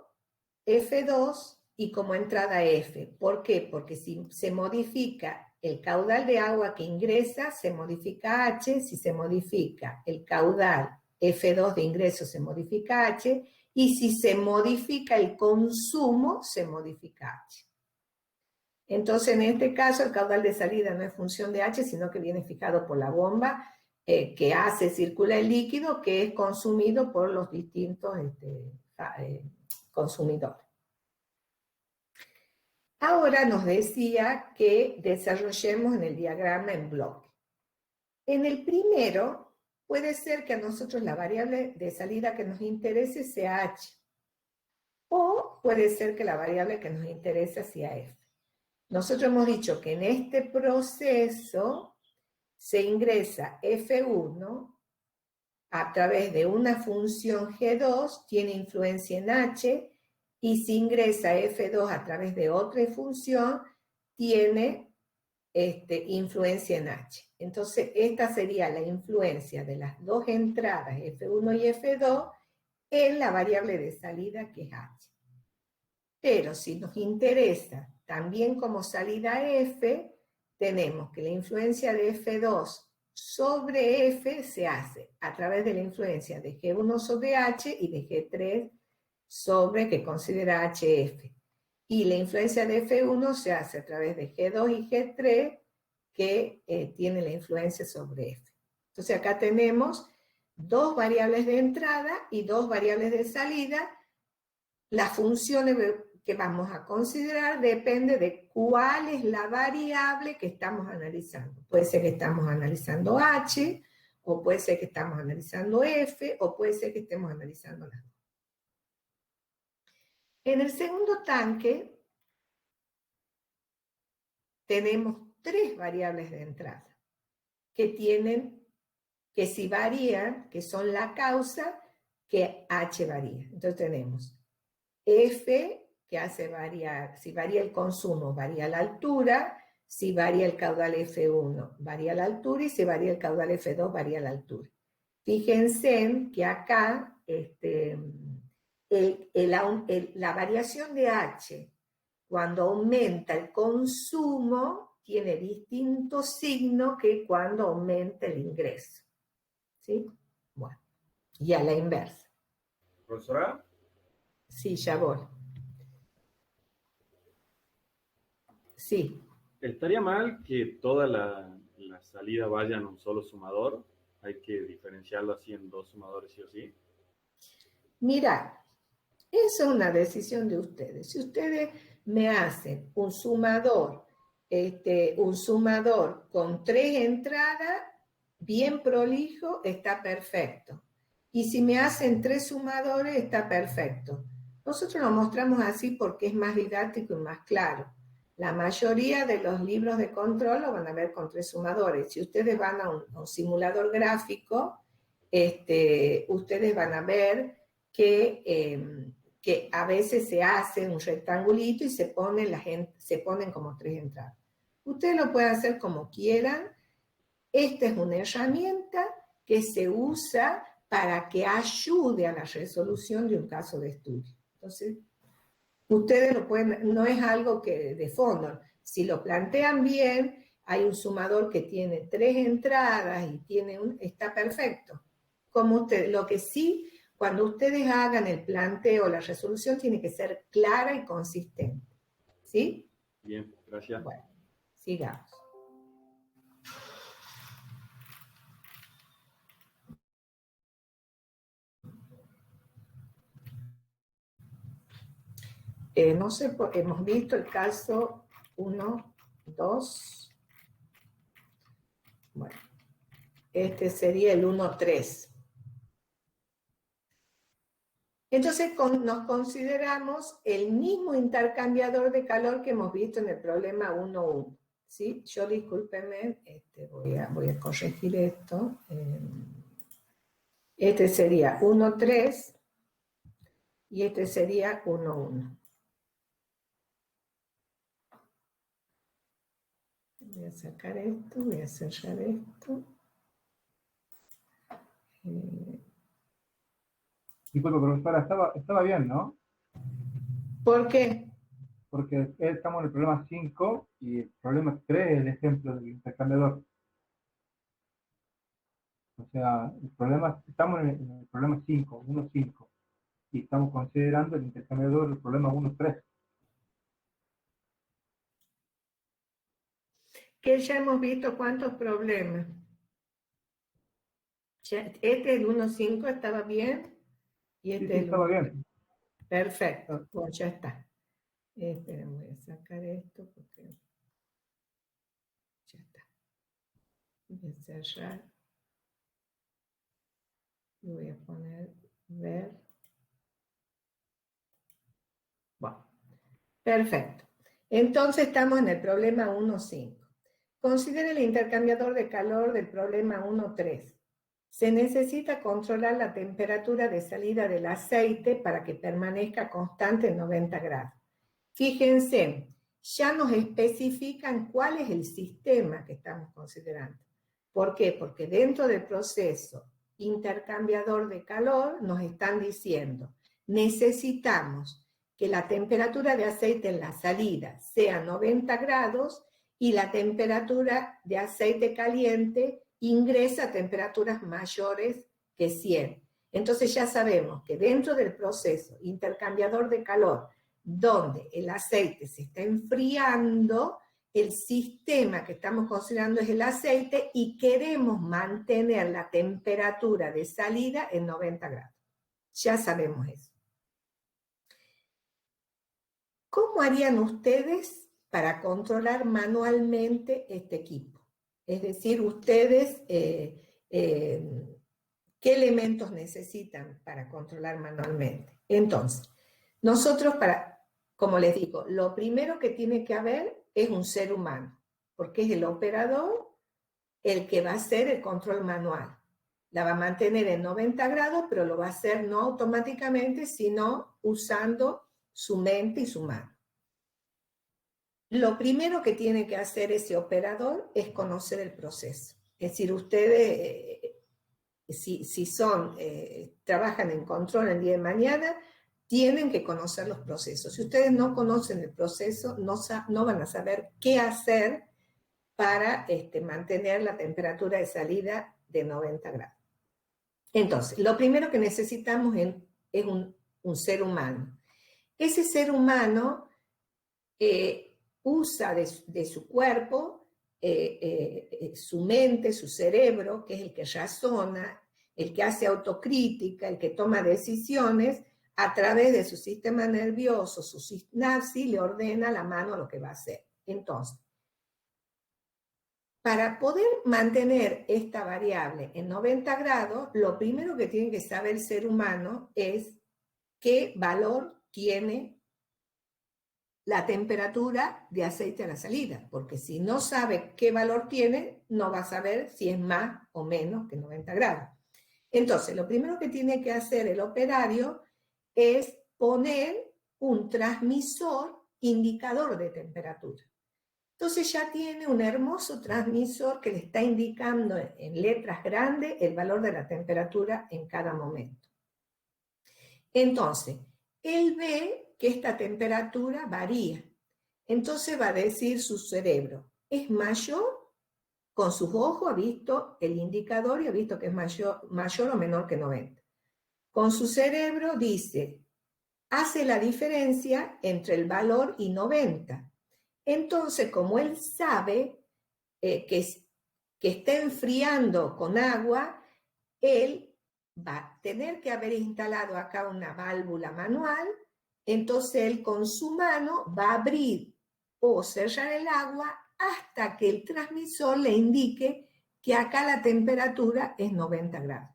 F2 y como entrada F. ¿Por qué? Porque si se modifica el caudal de agua que ingresa, se modifica H. Si se modifica el caudal F2 de ingreso, se modifica H. Y si se modifica el consumo, se modifica H. Entonces, en este caso, el caudal de salida no es función de H, sino que viene fijado por la bomba que circula el líquido que es consumido por los distintos consumidores. Ahora nos decía que desarrollemos en el diagrama en bloque. En el primero, puede ser que a nosotros la variable de salida que nos interese sea h, o puede ser que la variable que nos interesa sea f. Nosotros hemos dicho que en este proceso se ingresa f1 a través de una función g2, tiene influencia en h, y si ingresa f2 a través de otra función, tiene influencia en h. Entonces, esta sería la influencia de las dos entradas, f1 y f2, en la variable de salida, que es h. Pero si nos interesa también como salida f, tenemos que la influencia de f2 sobre f se hace a través de la influencia de g1 sobre h y de g3 sobre, que considera hf. Y la influencia de f1 se hace a través de g2 y g3, que tiene la influencia sobre f. Entonces acá tenemos dos variables de entrada y dos variables de salida. Las funciones que vamos a considerar depende de cuál es la variable que estamos analizando. Puede ser que estamos analizando h, o puede ser que estamos analizando f, o puede ser que estemos analizando las dos. En el segundo tanque tenemos tres variables de entrada que si varían, que son la causa, que h varía. Entonces tenemos f, que hace variar, si varía el consumo, varía la altura, si varía el caudal F1, varía la altura, y si varía el caudal F2, varía la altura. Fíjense en que acá la variación de h, cuando aumenta el consumo, tiene distinto signo que cuando aumenta el ingreso. ¿Sí? Bueno, y a la inversa. ¿Profesora? Sí, ya voy. Sí. ¿Estaría mal que toda la salida vaya en un solo sumador? Hay que diferenciarlo así en dos sumadores sí o sí. Mira, eso es una decisión de ustedes. Si ustedes me hacen un sumador con 3 entradas, bien prolijo, está perfecto. Y si me hacen 3 sumadores, está perfecto. Nosotros lo mostramos así porque es más didáctico y más claro. La mayoría de los libros de control lo van a ver con 3 sumadores. Si ustedes van a un simulador gráfico, ustedes van a ver que a veces se hace un rectangulito y se ponen como 3 entradas. Ustedes lo pueden hacer como quieran. Esta es una herramienta que se usa para que ayude a la resolución de un caso de estudio. Entonces, ustedes lo pueden, no es algo que de fondo. Si lo plantean bien, hay un sumador que tiene 3 entradas y está perfecto. Como lo que sí, cuando ustedes hagan el planteo, la resolución tiene que ser clara y consistente. ¿Sí? Bien, gracias. Bueno, sigamos. No sé, hemos visto el caso 1, 2. Bueno, este sería el 1, 3. Entonces nos consideramos el mismo intercambiador de calor que hemos visto en el problema 1, 1. ¿Sí? Yo discúlpenme, voy a corregir esto. Este sería 1, 3 y este sería 1, 1. Voy a sacar esto, voy a cerrar esto. Disculpe, profesora, estaba bien, ¿no? ¿Por qué? Porque estamos en el problema 5 y el problema 3 es el ejemplo del intercambiador. O sea, estamos en el problema 5, 1, 5, y estamos considerando el intercambiador del problema 1, 3. Que ya hemos visto cuántos problemas. Este, el 1, 5, ¿estaba bien? Y este Sí, estaba bien. Perfecto, pues ya está. Esperen, voy a sacar esto porque ya está. Voy a cerrar. Y voy a poner ver. Bueno, perfecto. Entonces estamos en el problema 1.5. Considere el intercambiador de calor del problema 1.3. Se necesita controlar la temperatura de salida del aceite para que permanezca constante en 90 grados. Fíjense, ya nos especifican cuál es el sistema que estamos considerando. ¿Por qué? Porque dentro del proceso intercambiador de calor nos están diciendo, necesitamos que la temperatura de aceite en la salida sea 90 grados y la temperatura de aceite caliente ingresa a temperaturas mayores que 100. Entonces ya sabemos que dentro del proceso intercambiador de calor, donde el aceite se está enfriando, el sistema que estamos considerando es el aceite y queremos mantener la temperatura de salida en 90 grados. Ya sabemos eso. ¿Cómo harían ustedes para controlar manualmente este equipo? Es decir, ustedes, ¿qué elementos necesitan para controlar manualmente? Entonces, nosotros como les digo, lo primero que tiene que haber es un ser humano, porque es el operador el que va a hacer el control manual. La va a mantener en 90 grados, pero lo va a hacer no automáticamente, sino usando su mente y su mano. Lo primero que tiene que hacer ese operador es conocer el proceso. Es decir, ustedes, si trabajan en control el día de mañana, tienen que conocer los procesos. Si ustedes no conocen el proceso, no van a saber qué hacer para mantener la temperatura de salida de 90 grados. Entonces, lo primero que necesitamos es un ser humano. Ese ser humano usa de su cuerpo, su mente, su cerebro, que es el que razona, el que hace autocrítica, el que toma decisiones, a través de su sistema nervioso, su sinapsis, le ordena a la mano lo que va a hacer. Entonces, para poder mantener esta variable en 90 grados, lo primero que tiene que saber el ser humano es qué valor tiene la temperatura de aceite a la salida, porque si no sabe qué valor tiene, no va a saber si es más o menos que 90 grados. Entonces, lo primero que tiene que hacer el operario es poner un transmisor indicador de temperatura. Entonces ya tiene un hermoso transmisor que le está indicando en letras grandes el valor de la temperatura en cada momento. Entonces, él ve que esta temperatura varía. Entonces va a decir su cerebro, es mayor, con sus ojos ha visto el indicador y ha visto que es mayor o menor que 90. Con su cerebro dice, hace la diferencia entre el valor y 90. Entonces, como él sabe que está enfriando con agua, él va a tener que haber instalado acá una válvula manual, entonces él con su mano va a abrir o cerrar el agua hasta que el transmisor le indique que acá la temperatura es 90 grados.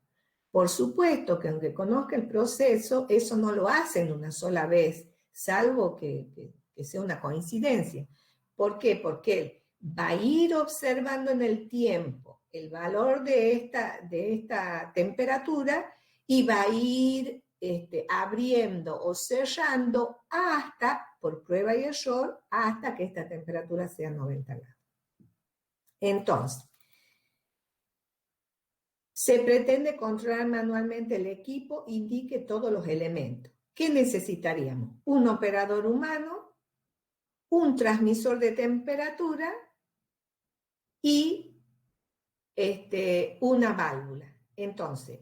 Por supuesto que aunque conozca el proceso, eso no lo hace en una sola vez, salvo que sea una coincidencia. ¿Por qué? Porque él va a ir observando en el tiempo el valor de esta temperatura y va a ir abriendo o cerrando hasta, por prueba y error, hasta que esta temperatura sea 90 grados. Entonces, se pretende controlar manualmente el equipo, indique todos los elementos. ¿Qué necesitaríamos? Un operador humano, un transmisor de temperatura y una válvula. Entonces,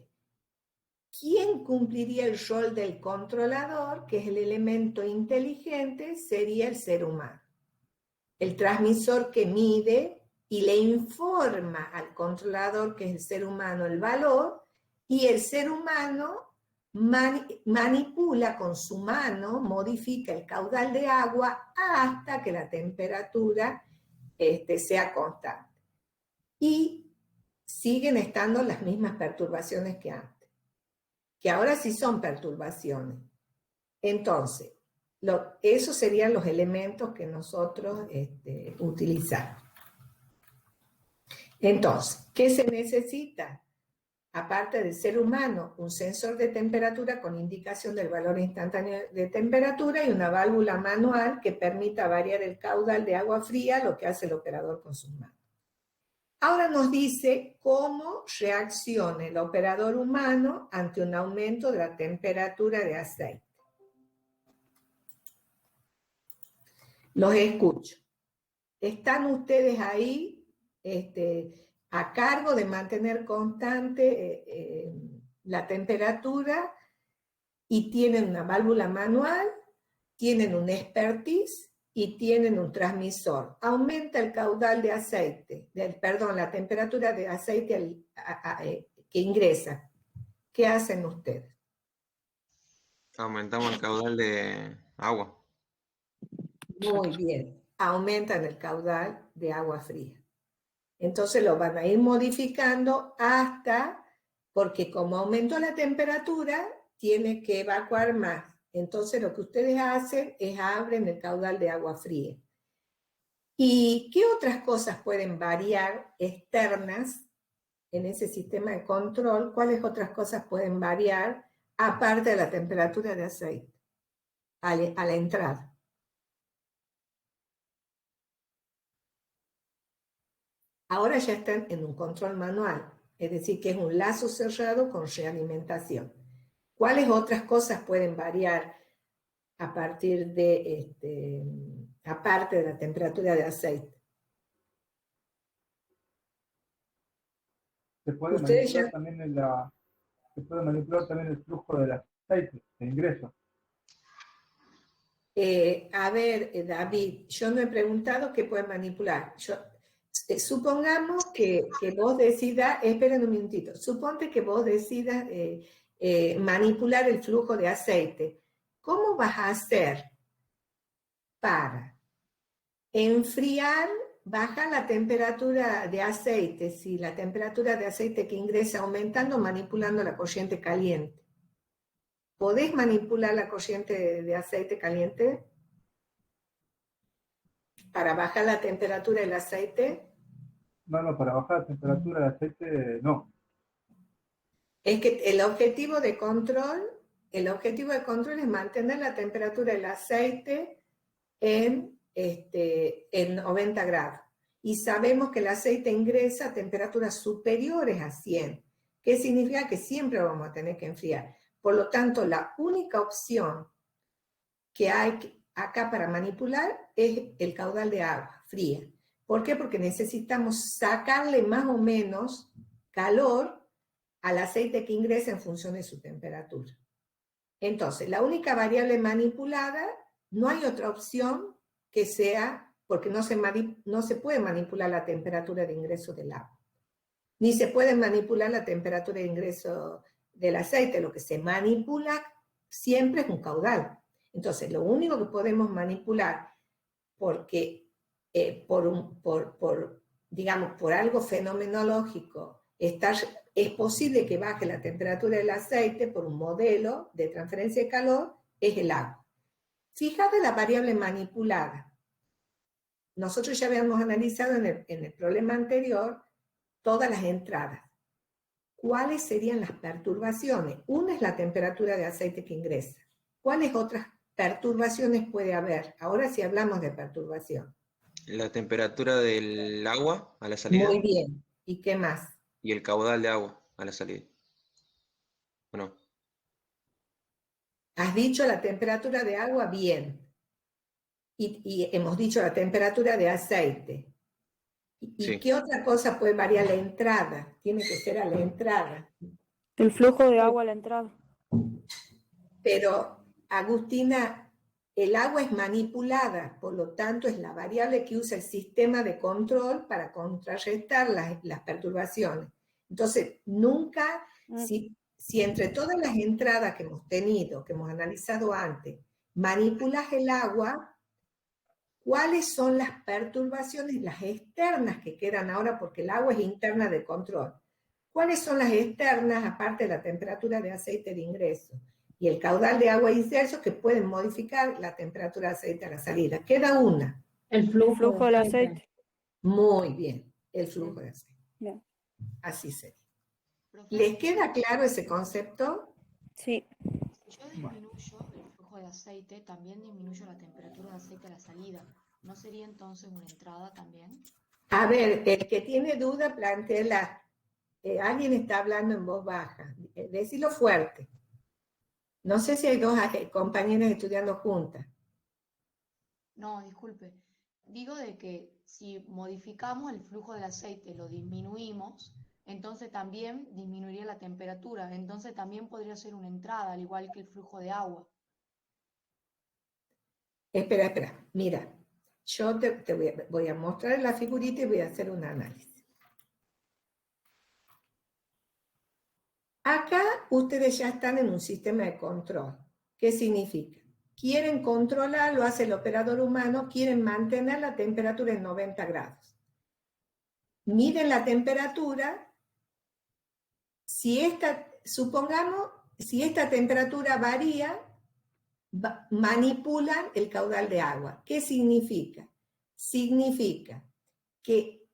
¿quién cumpliría el rol del controlador, que es el elemento inteligente? Sería el ser humano. El transmisor que mide y le informa al controlador, que es el ser humano, el valor, y el ser humano manipula con su mano, modifica el caudal de agua hasta que la temperatura sea constante. Y siguen estando las mismas perturbaciones que antes, que ahora sí son perturbaciones. Entonces, esos serían los elementos que nosotros utilizamos. Entonces, ¿qué se necesita? Aparte del ser humano, un sensor de temperatura con indicación del valor instantáneo de temperatura y una válvula manual que permita variar el caudal de agua fría, lo que hace el operador con sus manos. Ahora nos dice cómo reacciona el operador humano ante un aumento de la temperatura de aceite. Los escucho. ¿Están ustedes ahí a cargo de mantener constante la temperatura y tienen una válvula manual, tienen un expertise y tienen un transmisor? Aumenta el caudal de aceite, la temperatura de aceite que ingresa. ¿Qué hacen ustedes? Aumentamos el caudal de agua. Muy bien, aumentan el caudal de agua fría. Entonces lo van a ir modificando porque como aumentó la temperatura, tiene que evacuar más. Entonces lo que ustedes hacen es abren el caudal de agua fría. ¿Y qué otras cosas pueden variar externas en ese sistema de control? ¿Cuáles otras cosas pueden variar aparte de la temperatura de aceite a la entrada? Ahora ya están en un control manual, es decir, que es un lazo cerrado con realimentación. ¿Cuáles otras cosas pueden variar aparte de la temperatura de aceite? Se puede manipular también el flujo del aceite, de ingreso. A ver, David, yo no he preguntado qué pueden manipular. Supongamos que vos decidas, esperen un minutito, suponte que vos decidas manipular el flujo de aceite. ¿Cómo vas a hacer para enfriar, bajar la temperatura de aceite, si la temperatura de aceite que ingresa aumentando, manipulando la corriente caliente? ¿Podés manipular la corriente de aceite caliente para bajar la temperatura del aceite? No, para bajar la temperatura del aceite, no. Es que el objetivo de control es mantener la temperatura del aceite en 90 grados. Y sabemos que el aceite ingresa a temperaturas superiores a 100. ¿Qué significa? Que siempre vamos a tener que enfriar. Por lo tanto, la única opción que hay acá para manipular es el caudal de agua fría. ¿Por qué? Porque necesitamos sacarle más o menos calor al aceite que ingresa en función de su temperatura. Entonces, la única variable manipulada, no hay otra opción que sea, porque no se puede manipular la temperatura de ingreso del agua, ni se puede manipular la temperatura de ingreso del aceite. Lo que se manipula siempre es un caudal. Entonces, lo único que podemos manipular, porque por algo fenomenológico, es posible que baje la temperatura del aceite por un modelo de transferencia de calor, es el agua. Fíjate la variable manipulada. Nosotros ya habíamos analizado en el problema anterior todas las entradas. ¿Cuáles serían las perturbaciones? Una es la temperatura de aceite que ingresa. ¿Cuáles otras perturbaciones puede haber? Ahora sí hablamos de perturbación. La temperatura del agua a la salida. Muy bien. ¿Y qué más? Y el caudal de agua a la salida. ¿O no? Has dicho la temperatura de agua, bien. Y hemos dicho la temperatura de aceite. ¿Y Sí. qué otra cosa puede variar? La entrada. Tiene que ser a la entrada. El flujo de agua a la entrada. Pero, Agustina, el agua es manipulada, por lo tanto es la variable que usa el sistema de control para contrarrestar las perturbaciones. Entonces, nunca, si entre todas las entradas que hemos tenido, que hemos analizado antes, manipulas el agua, ¿cuáles son las perturbaciones, las externas que quedan ahora? Porque el agua es interna de control. ¿Cuáles son las externas, aparte de la temperatura de aceite de ingreso y el caudal de agua inserso, que pueden modificar la temperatura de aceite a la salida? Queda una. El flujo del aceite. Muy bien, el flujo de aceite. Bien. Así sería. ¿Les queda claro ese concepto? Sí. Si yo disminuyo el flujo de aceite, también disminuyo la temperatura de aceite a la salida. ¿No sería entonces una entrada también? A ver, el que tiene duda, plantéela. Alguien está hablando en voz baja. Decilo fuerte. No sé si hay dos compañeras estudiando juntas. No, disculpe. Digo de que si modificamos el flujo del aceite, lo disminuimos, entonces también disminuiría la temperatura. Entonces también podría ser una entrada, al igual que el flujo de agua. Espera. Mira, yo te voy a mostrar la figurita y voy a hacer un análisis. Acá ustedes ya están en un sistema de control. ¿Qué significa? Quieren controlar, lo hace el operador humano, quieren mantener la temperatura en 90 grados. Miden la temperatura. Supongamos, si esta temperatura varía, manipulan el caudal de agua. ¿Qué significa? Significa que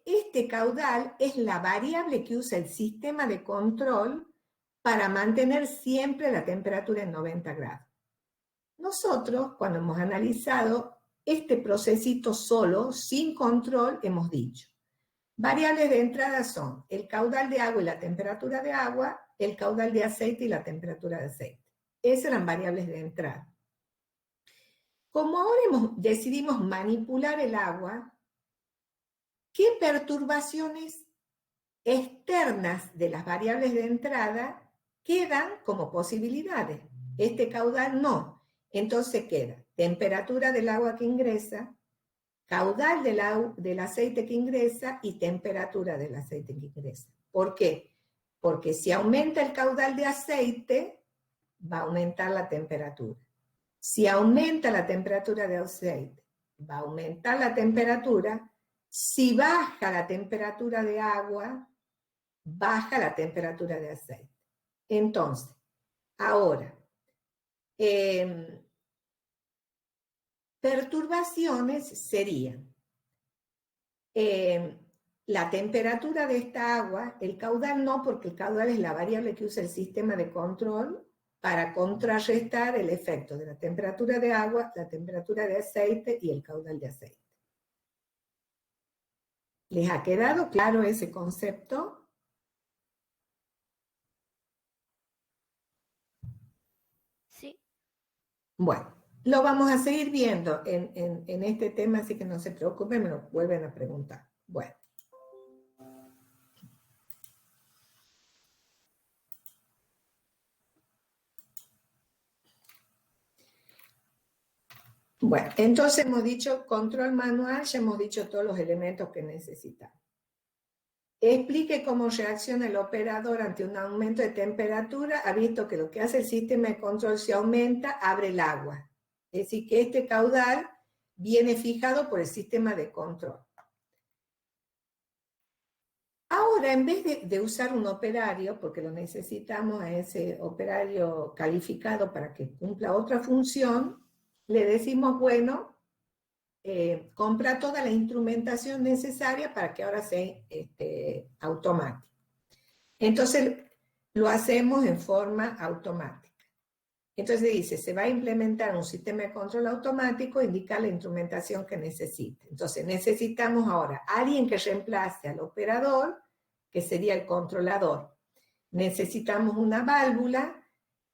este caudal es la variable que usa el sistema de control para mantener siempre la temperatura en 90 grados. Nosotros, cuando hemos analizado este procesito solo, sin control, hemos dicho, variables de entrada son el caudal de agua y la temperatura de agua, el caudal de aceite y la temperatura de aceite. Esas eran variables de entrada. Como ahora decidimos manipular el agua, ¿qué perturbaciones externas de las variables de entrada quedan como posibilidades? Este caudal no. Entonces queda temperatura del agua que ingresa, caudal del aceite que ingresa y temperatura del aceite que ingresa. ¿Por qué? Porque si aumenta el caudal de aceite, va a aumentar la temperatura. Si aumenta la temperatura de aceite, va a aumentar la temperatura. Si baja la temperatura de agua, baja la temperatura de aceite. Entonces, ahora, perturbaciones serían la temperatura de esta agua, el caudal no, porque el caudal es la variable que usa el sistema de control para contrarrestar el efecto de la temperatura de agua, la temperatura de aceite y el caudal de aceite. ¿Les ha quedado claro ese concepto? Sí. Bueno, lo vamos a seguir viendo en este tema, así que no se preocupen, me lo vuelven a preguntar. Bueno. Bueno, entonces hemos dicho control manual, ya hemos dicho todos los elementos que necesitamos. Explique cómo reacciona el operador ante un aumento de temperatura. Ha visto que lo que hace el sistema de control, si aumenta, abre el agua. Es decir, que este caudal viene fijado por el sistema de control. Ahora, en vez de usar un operario, porque lo necesitamos a ese operario calificado para que cumpla otra función, le decimos, bueno, compra toda la instrumentación necesaria para que ahora sea automático. Entonces, lo hacemos en forma automática. Entonces dice, se va a implementar un sistema de control automático, indica la instrumentación que necesite. Entonces, necesitamos ahora alguien que reemplace al operador, que sería el controlador. Necesitamos una válvula.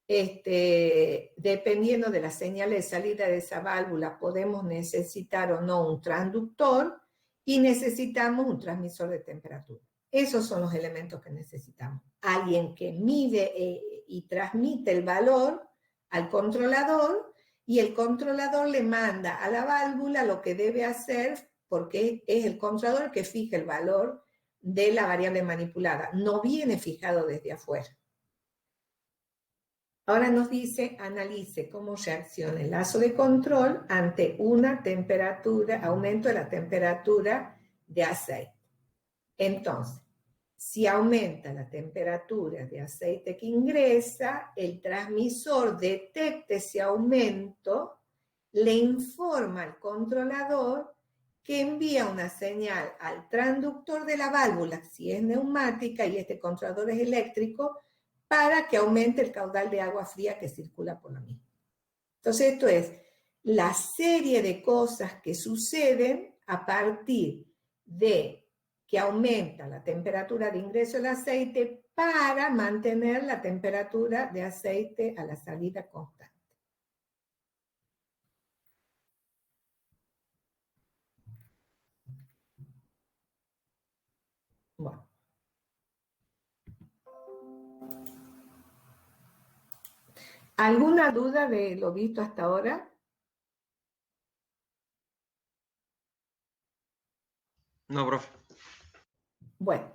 Dependiendo de la señal de salida de esa válvula, podemos necesitar o no un transductor y necesitamos un transmisor de temperatura. Esos son los elementos que necesitamos. Alguien que mide y transmite el valor al controlador y el controlador le manda a la válvula lo que debe hacer porque es el controlador que fija el valor de la variable manipulada. No viene fijado desde afuera. Ahora nos dice, analice cómo reacciona el lazo de control ante una temperatura, aumento de la temperatura de aceite. Entonces, si aumenta la temperatura de aceite que ingresa, el transmisor detecta ese aumento, le informa al controlador que envía una señal al transductor de la válvula, si es neumática y este controlador es eléctrico, para que aumente el caudal de agua fría que circula por la misma. Entonces, esto es la serie de cosas que suceden a partir de que aumenta la temperatura de ingreso del aceite para mantener la temperatura de aceite a la salida constante. Bueno. ¿Alguna duda de lo visto hasta ahora? No, profe. Bueno,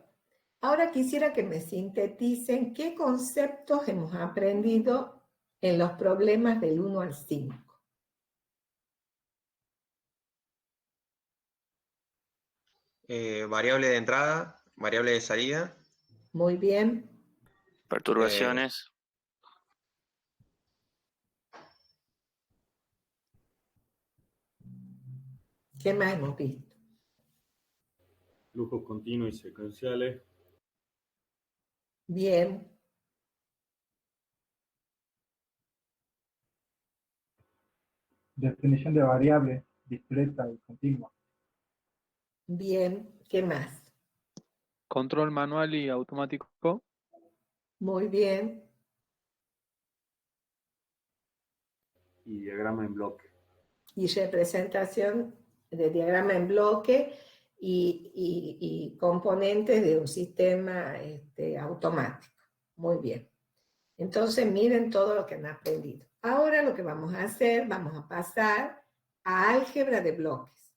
ahora quisiera que me sinteticen qué conceptos hemos aprendido en los problemas del 1 al 5. Variable de entrada, variable de salida. Muy bien. Perturbaciones. ¿Qué más hemos visto? Flujos continuos y secuenciales. Bien. Definición de variable discreta y continua. Bien. ¿Qué más? Control manual y automático. Muy bien. Y diagrama en bloque. Y representación de diagrama en bloque y componentes de un sistema automático. Muy bien. Entonces, miren todo lo que han aprendido. Ahora lo que vamos a hacer, vamos a pasar a álgebra de bloques.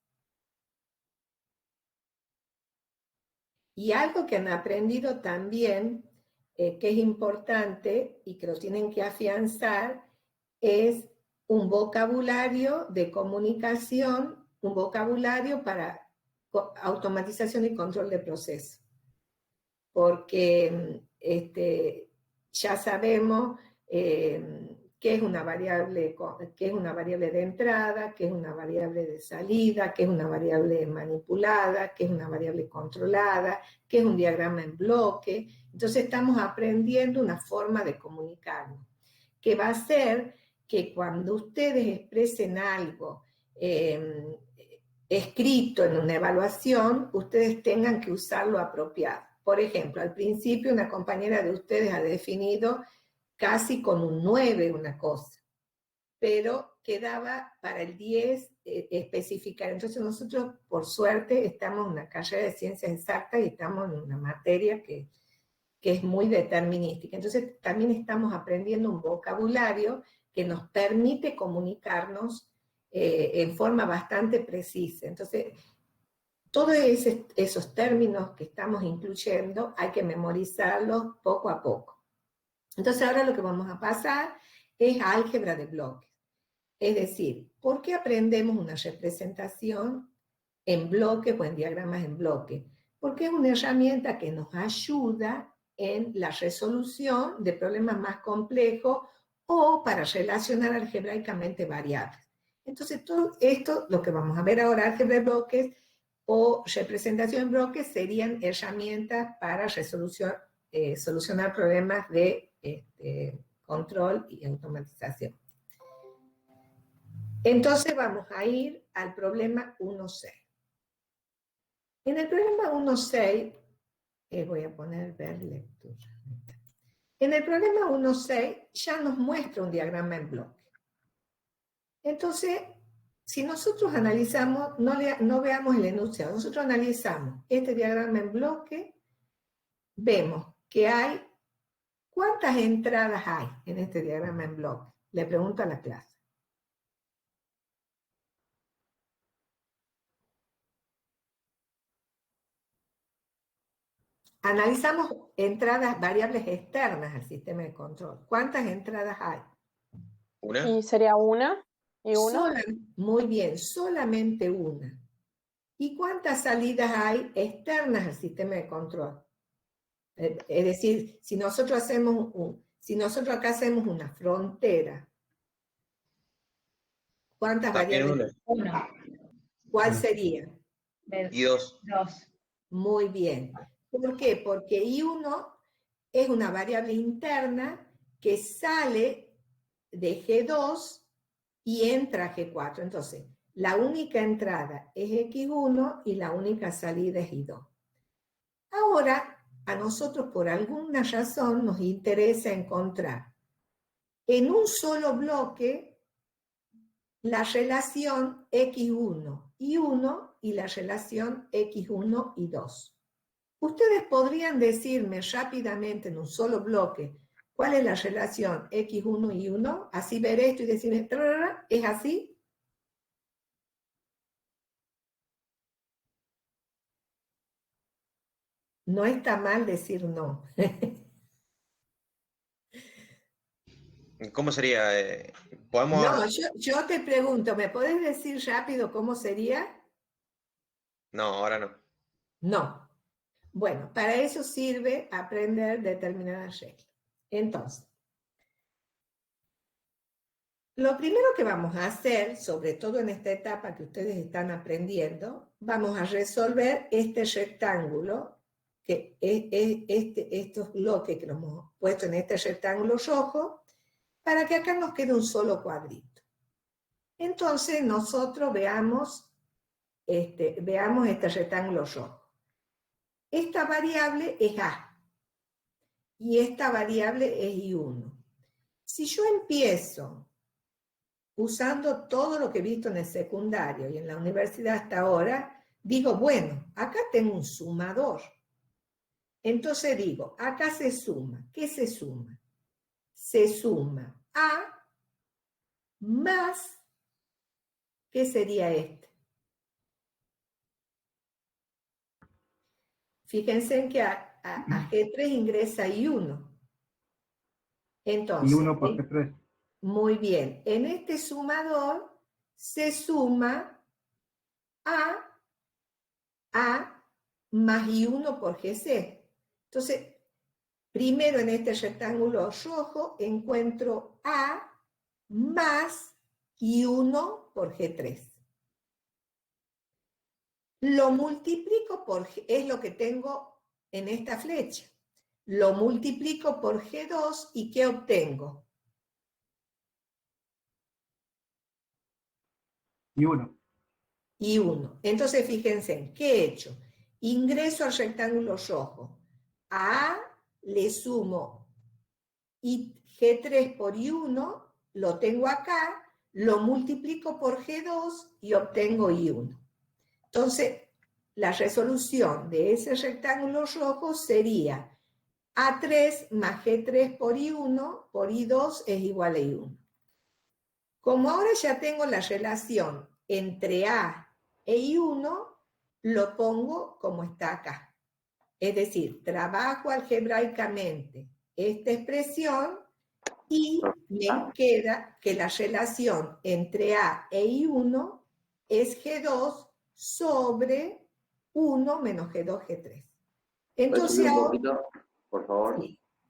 Y algo que han aprendido también, que es importante y que lo tienen que afianzar, es un vocabulario de comunicación, un vocabulario para automatización y control de procesos. Porque ya sabemos qué es una variable de entrada, qué es una variable de salida, qué es una variable manipulada, qué es una variable controlada, qué es un diagrama en bloque. Entonces estamos aprendiendo una forma de comunicarnos, que va a ser que cuando ustedes expresen algo escrito en una evaluación, ustedes tengan que usar lo apropiado. Por ejemplo, al principio una compañera de ustedes ha definido casi con un 9 una cosa, pero quedaba para el 10 especificar. Entonces nosotros, por suerte, estamos en una carrera de ciencias exactas y estamos en una materia que es muy determinística. Entonces también estamos aprendiendo un vocabulario que nos permite comunicarnos en forma bastante precisa. Entonces, todos esos términos que estamos incluyendo hay que memorizarlos poco a poco. Entonces ahora lo que vamos a pasar es álgebra de bloques. Es decir, ¿por qué aprendemos una representación en bloques o en diagramas en bloques? Porque es una herramienta que nos ayuda en la resolución de problemas más complejos o para relacionar algebraicamente variables. Entonces, todo esto, lo que vamos a ver ahora, álgebra de bloques o representación en bloques, serían herramientas para solucionar problemas de control y automatización. Entonces vamos a ir al problema 1.6. En el problema 1.6, voy a poner ver lectura. En el problema 1.6 ya nos muestra un diagrama en bloque. Entonces, si nosotros analizamos, no veamos el enunciado, nosotros analizamos este diagrama en bloque, vemos que hay, ¿cuántas entradas hay en este diagrama en bloque? Le pregunto a la clase. Analizamos entradas, variables externas al sistema de control. ¿Cuántas entradas hay? ¿Una? Y sería una y una. Muy bien, solamente una. ¿Y cuántas salidas hay externas al sistema de control? Es decir, si nosotros acá hacemos una frontera, ¿cuántas También variables? una. ¿Cuál sería? Y dos. Muy bien. ¿Por qué? Porque I1 es una variable interna que sale de G2 y entra a G4. Entonces, la única entrada es X1 y la única salida es I2. Ahora, a nosotros por alguna razón nos interesa encontrar en un solo bloque la relación X1 y 1 y la relación X1 y 2. Ustedes podrían decirme rápidamente en un solo bloque cuál es la relación X1 y 1, así ver esto y decirme, ¿es así? No está mal decir no. ¿Cómo sería? ¿Podemos...? No, yo te pregunto, ¿me podés decir rápido cómo sería? No, ahora no. No. Bueno, para eso sirve aprender determinadas reglas. Entonces, lo primero que vamos a hacer, sobre todo en esta etapa que ustedes están aprendiendo, vamos a resolver este rectángulo, que es estos bloques que nos hemos puesto en este rectángulo rojo, para que acá nos quede un solo cuadrito. Entonces, nosotros veamos este rectángulo rojo. Esta variable es A y esta variable es I1. Si yo empiezo usando todo lo que he visto en el secundario y en la universidad hasta ahora, digo, bueno, acá tengo un sumador. Entonces digo, acá se suma. ¿Qué se suma? Se suma A más, ¿qué sería este? Fíjense en que a G3 ingresa I1. Entonces, Y 1 por G3. Muy bien. En este sumador se suma A más I1 por GC. Entonces, primero en este rectángulo rojo encuentro A más I1 por G3. Lo multiplico por, es lo que tengo en esta flecha. Lo multiplico por G2 y ¿qué obtengo? Y 1. Y 1. Entonces, fíjense en qué he hecho. Ingreso al rectángulo rojo. A le sumo G3 por I1, lo tengo acá, lo multiplico por G2 y obtengo I1. Entonces, la resolución de ese rectángulo rojo sería A3 más G3 por I1 por I2 es igual a I1. Como ahora ya tengo la relación entre A e I1, lo pongo como está acá. Es decir, trabajo algebraicamente esta expresión y me queda que la relación entre A e I1 es G2 sobre 1 menos G2, G3. Entonces un ahora... poquito, por favor?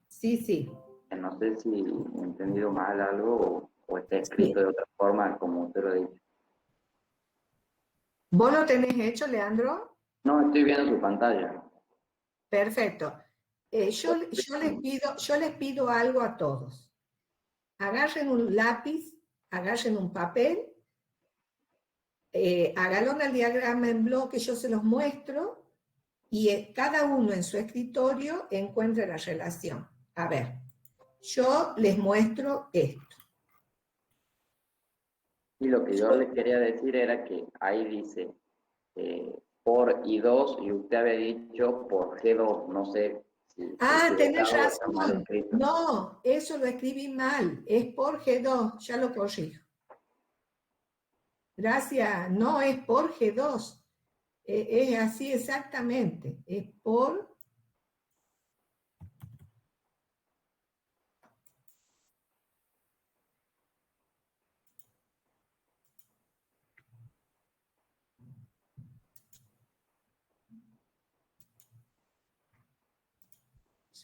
Sí. No sé si he entendido mal algo o está escrito de otra forma, como usted lo ha dicho. ¿Vos lo tenés hecho, Leandro? No, estoy viendo su pantalla. Perfecto. Yo les pido algo a todos. Agarren un lápiz, agarren un papel, háganlo el diagrama en bloque, yo se los muestro, y cada uno en su escritorio encuentre la relación. A ver, yo les muestro esto. Y lo que yo le quería decir era que ahí dice por I2 y usted había dicho por G2, no sé si... Tenés razón. No, eso lo escribí mal. Es por G2, ya lo corrijo. Gracias. No, es por G2. Es así exactamente. Es por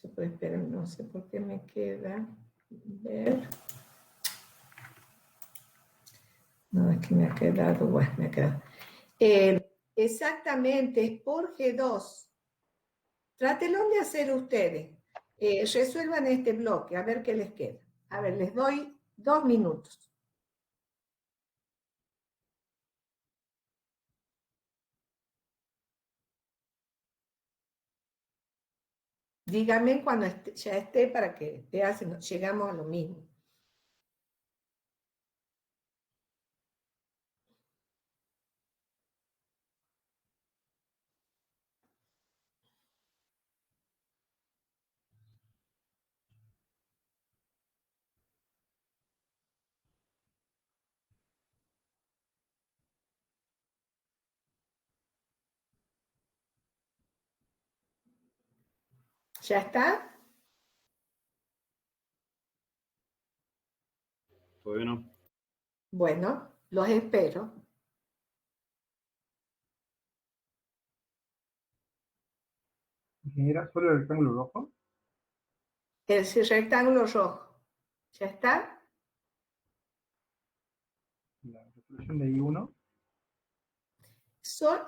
Esperen, no sé por qué me queda. Ver. No, es que me ha quedado, bueno, me ha quedado. Exactamente, es por G2. Trátenlo de hacer ustedes. Resuelvan este bloque, a ver qué les queda. A ver, les doy 2 minutos. Díganme cuando ya esté para que vean si llegamos a lo mismo. ¿Ya está? Todavía no. Bueno, los espero. Ingeniera, ¿solo el rectángulo rojo? El rectángulo rojo. ¿Ya está? La resolución de I1.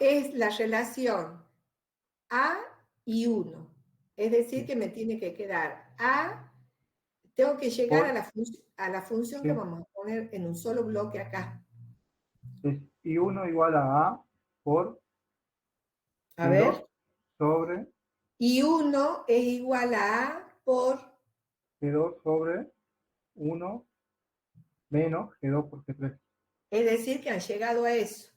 Es la relación A y 1. Es decir, que me tiene que quedar A, tengo que llegar a la función que vamos a poner en un solo bloque acá. Es I1 igual a por A I2 ver. sobre Y 1 es igual a A por G2 sobre 1 menos G2 por G3. Es decir, que han llegado a eso.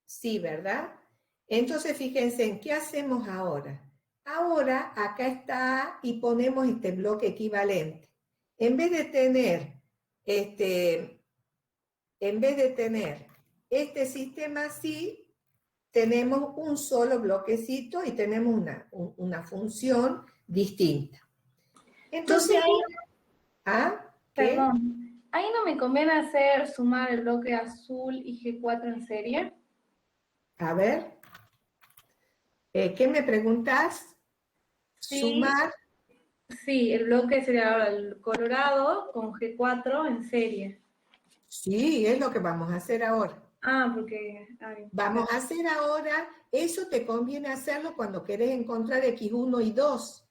Sí, ¿verdad? Entonces, fíjense en qué hacemos ahora. Ahora, acá está A y ponemos este bloque equivalente. En vez de tener este sistema así, tenemos un solo bloquecito y tenemos una función distinta. Entonces, perdón, ahí no me conviene hacer sumar el bloque azul y G4 en serie. A ver, ¿qué me preguntas? Sí, Sumar. Sí, el bloque sería ahora el colorado con G4 en serie. Sí, es lo que vamos a hacer ahora. Porque... Vamos a hacer ahora, eso te conviene hacerlo cuando querés encontrar X1 y 2,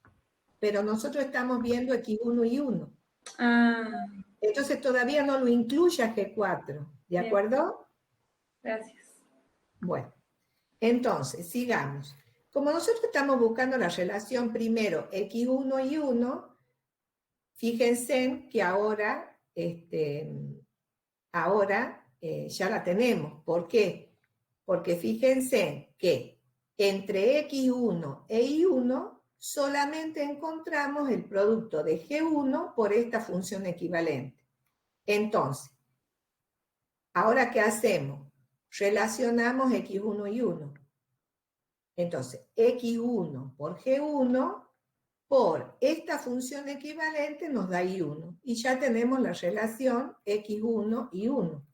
pero nosotros estamos viendo X1 y 1. Entonces todavía no lo incluya G4, ¿de acuerdo? Gracias. Bueno, entonces, sigamos. Como nosotros estamos buscando la relación primero X1 y 1, fíjense que ahora, ya la tenemos. ¿Por qué? Porque fíjense que entre X1 e Y1 solamente encontramos el producto de G1 por esta función equivalente. Entonces, ¿ahora qué hacemos? Relacionamos X1 y 1. Entonces, X1 por G1 por esta función equivalente nos da Y1. Y ya tenemos la relación X1 y 1.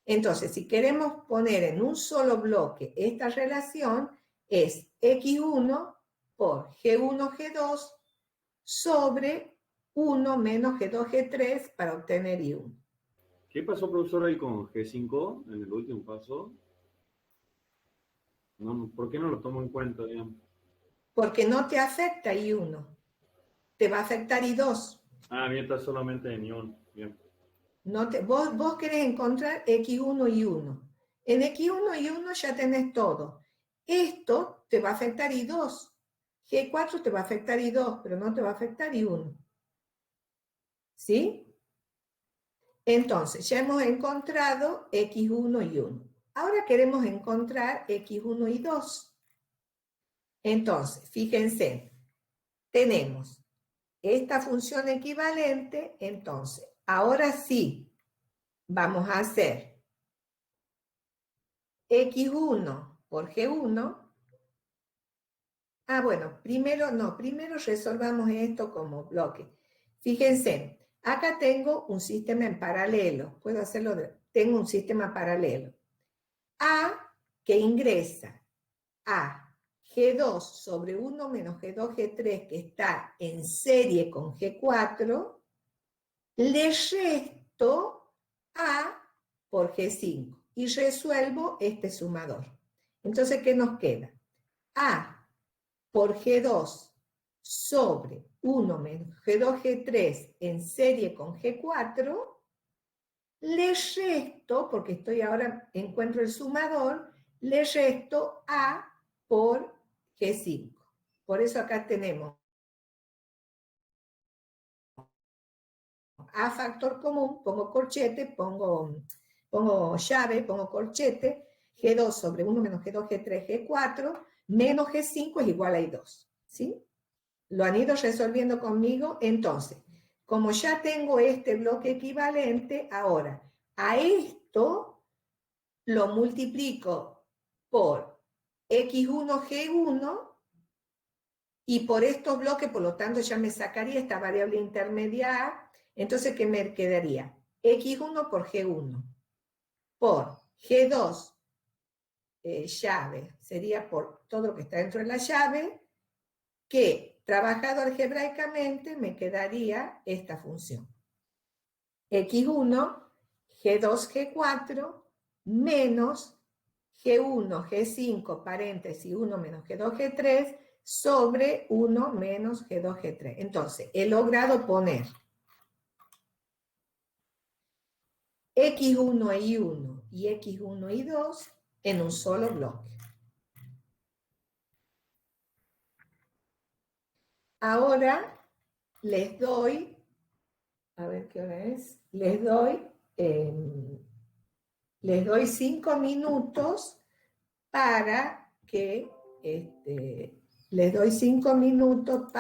Entonces, si queremos poner en un solo bloque esta relación, es X1 por G1, G2 sobre 1 menos G2, G3 para obtener Y1. ¿Qué pasó, profesor, ahí con G5 en el último paso? No, ¿por qué no lo tomo en cuenta, digamos? Porque no te afecta Y1, te va a afectar Y2. Bien, está solamente en I1, bien. Vos querés encontrar X1 y 1. En X1 y 1 ya tenés todo. Esto te va a afectar Y2. G4 te va a afectar Y2, pero no te va a afectar Y1. ¿Sí? Entonces, ya hemos encontrado X1 y 1. Ahora queremos encontrar X1 y 2. Entonces, fíjense, tenemos esta función equivalente, entonces, ahora sí, vamos a hacer X1 por G1. Bueno, primero resolvamos esto como bloque. Fíjense, acá tengo un sistema en paralelo. Puedo hacerlo, tengo un sistema paralelo. A que ingresa a G2 sobre 1 menos G2, G3, que está en serie con G4, le resto A por G5 y resuelvo este sumador. Entonces, ¿qué nos queda? A por G2 sobre 1 menos G2, G3 en serie con G4, le resto, porque estoy ahora, encuentro el sumador, le resto A por G5. Por eso acá tenemos A factor común, pongo corchete, pongo llave, pongo corchete, G2 sobre 1 menos G2, G3, G4, menos G5 es igual a I2. ¿Sí? Lo han ido resolviendo conmigo. Entonces, como ya tengo este bloque equivalente, ahora a esto lo multiplico por X1, G1, y por estos bloques, por lo tanto, ya me sacaría esta variable intermedia A. Entonces, ¿qué me quedaría? X1 por G1, por G2, llave, sería por todo lo que está dentro de la llave, que trabajado algebraicamente me quedaría esta función. X1, G2, G4, menos G1, G5, paréntesis, 1 menos G2, G3, sobre 1 menos G2, G3. Entonces, he logrado poner X1 y 1 y X1 y 2 en un solo bloque. Ahora les doy, a ver qué hora es, les doy 5 minutos para que, les doy 5 minutos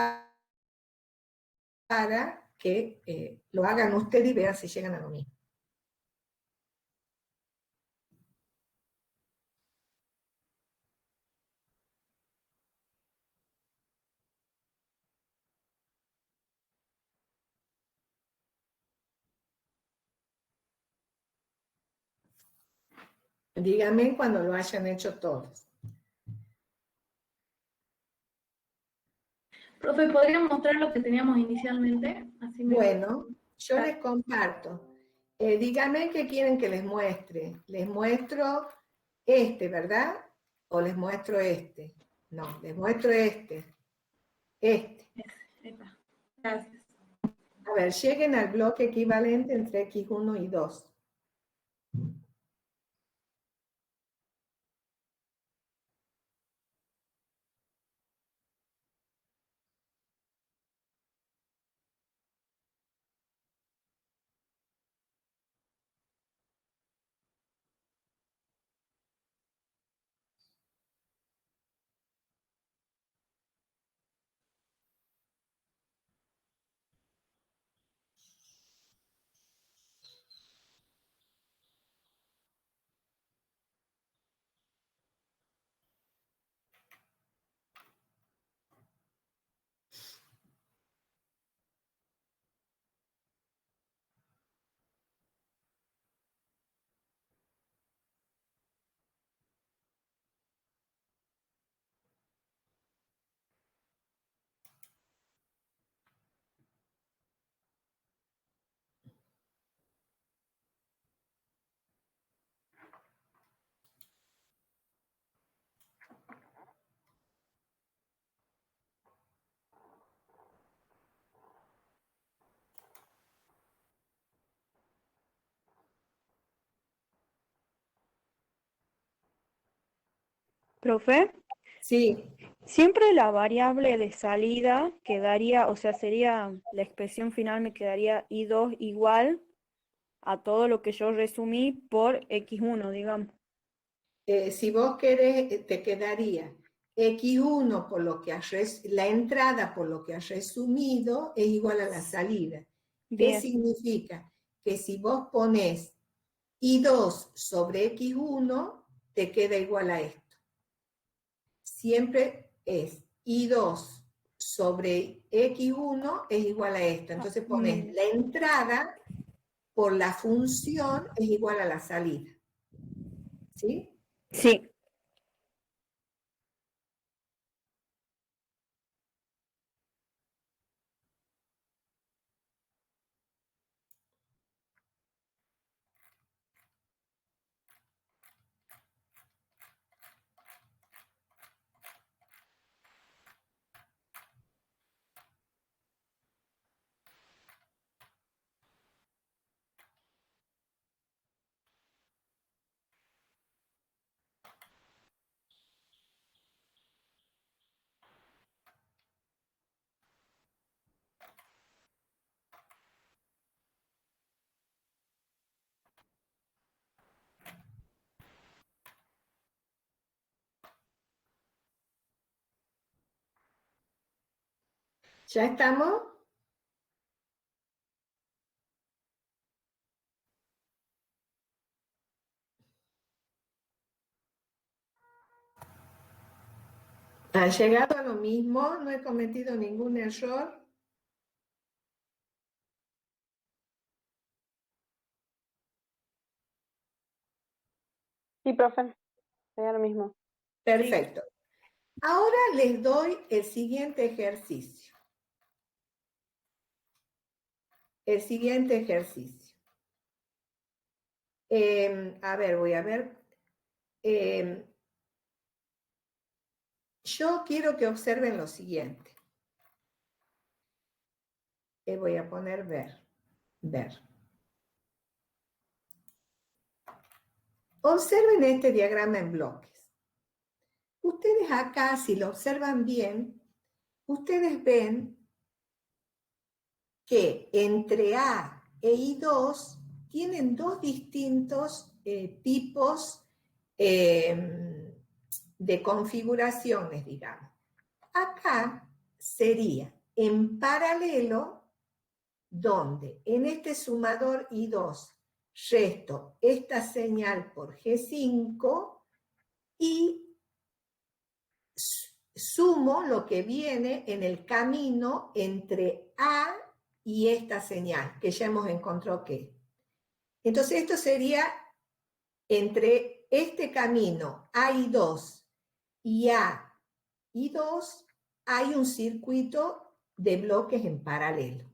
para que lo hagan ustedes y vean si llegan a lo mismo. Díganme cuando lo hayan hecho todos. Profe, ¿podrían mostrar lo que teníamos inicialmente? Así Bueno, yo les comparto. Díganme qué quieren que les muestre. Les muestro este, ¿verdad? ¿O les muestro este? No, les muestro este. Este. Gracias. A ver, lleguen al bloque equivalente entre X1 y 2. Profe, Sí. siempre la variable de salida quedaría, o sea, sería, la expresión final me quedaría I2 igual a todo lo que yo resumí por X1, digamos. Si vos querés, te quedaría X1 por lo que la entrada por lo que has resumido es igual a la salida. ¿Qué Bien. significa? Que si vos pones I2 sobre X1, te queda igual a esto. Siempre es I2 sobre X1 es igual a esto. Entonces pones la entrada por la función es igual a la salida. ¿Sí? Sí. ¿Ya estamos? ¿Ha llegado a lo mismo? ¿No he cometido ningún error? Sí, profe, sería lo mismo. Perfecto. Ahora les doy el siguiente ejercicio. El siguiente ejercicio. A ver, voy a ver. Yo quiero que observen lo siguiente. Voy a poner ver. Observen este diagrama en bloques. Ustedes acá, si lo observan bien, ustedes ven que entre A e I2 tienen dos distintos tipos de configuraciones, digamos. Acá sería en paralelo, donde en este sumador I2 resto esta señal por G5 y sumo lo que viene en el camino entre A y esta señal, que ya hemos encontrado que. Entonces esto sería entre este camino AI2 y AI2 hay un circuito de bloques en paralelo.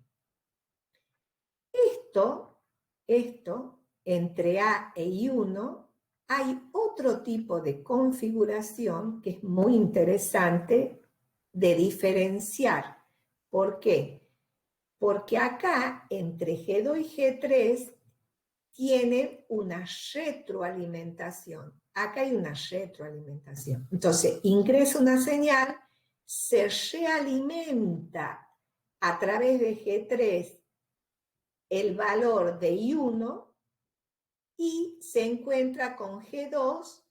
Esto entre A e I1 hay otro tipo de configuración que es muy interesante de diferenciar. ¿Por qué? Porque acá entre G2 y G3 tienen una retroalimentación. Acá hay una retroalimentación. Entonces, ingresa una señal, se realimenta a través de G3 el valor de I1 y se encuentra con G2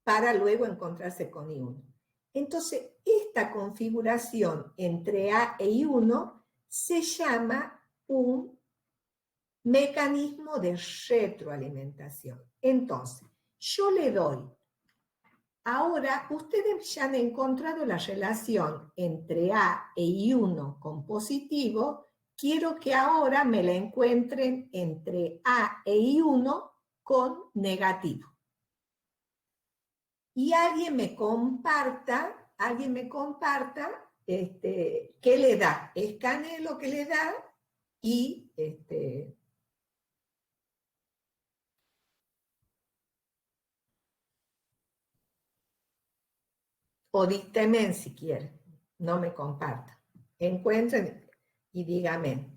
para luego encontrarse con I1. Entonces, esta configuración entre A e I1 se llama un mecanismo de retroalimentación. Entonces, yo le doy, ahora ustedes ya han encontrado la relación entre A e I1 con positivo, quiero que ahora me la encuentren entre A e I1 con negativo. Y alguien me comparta qué le da, escanee lo que le da y o dícteme si quiere, no me comparta. Encuentren y dígame.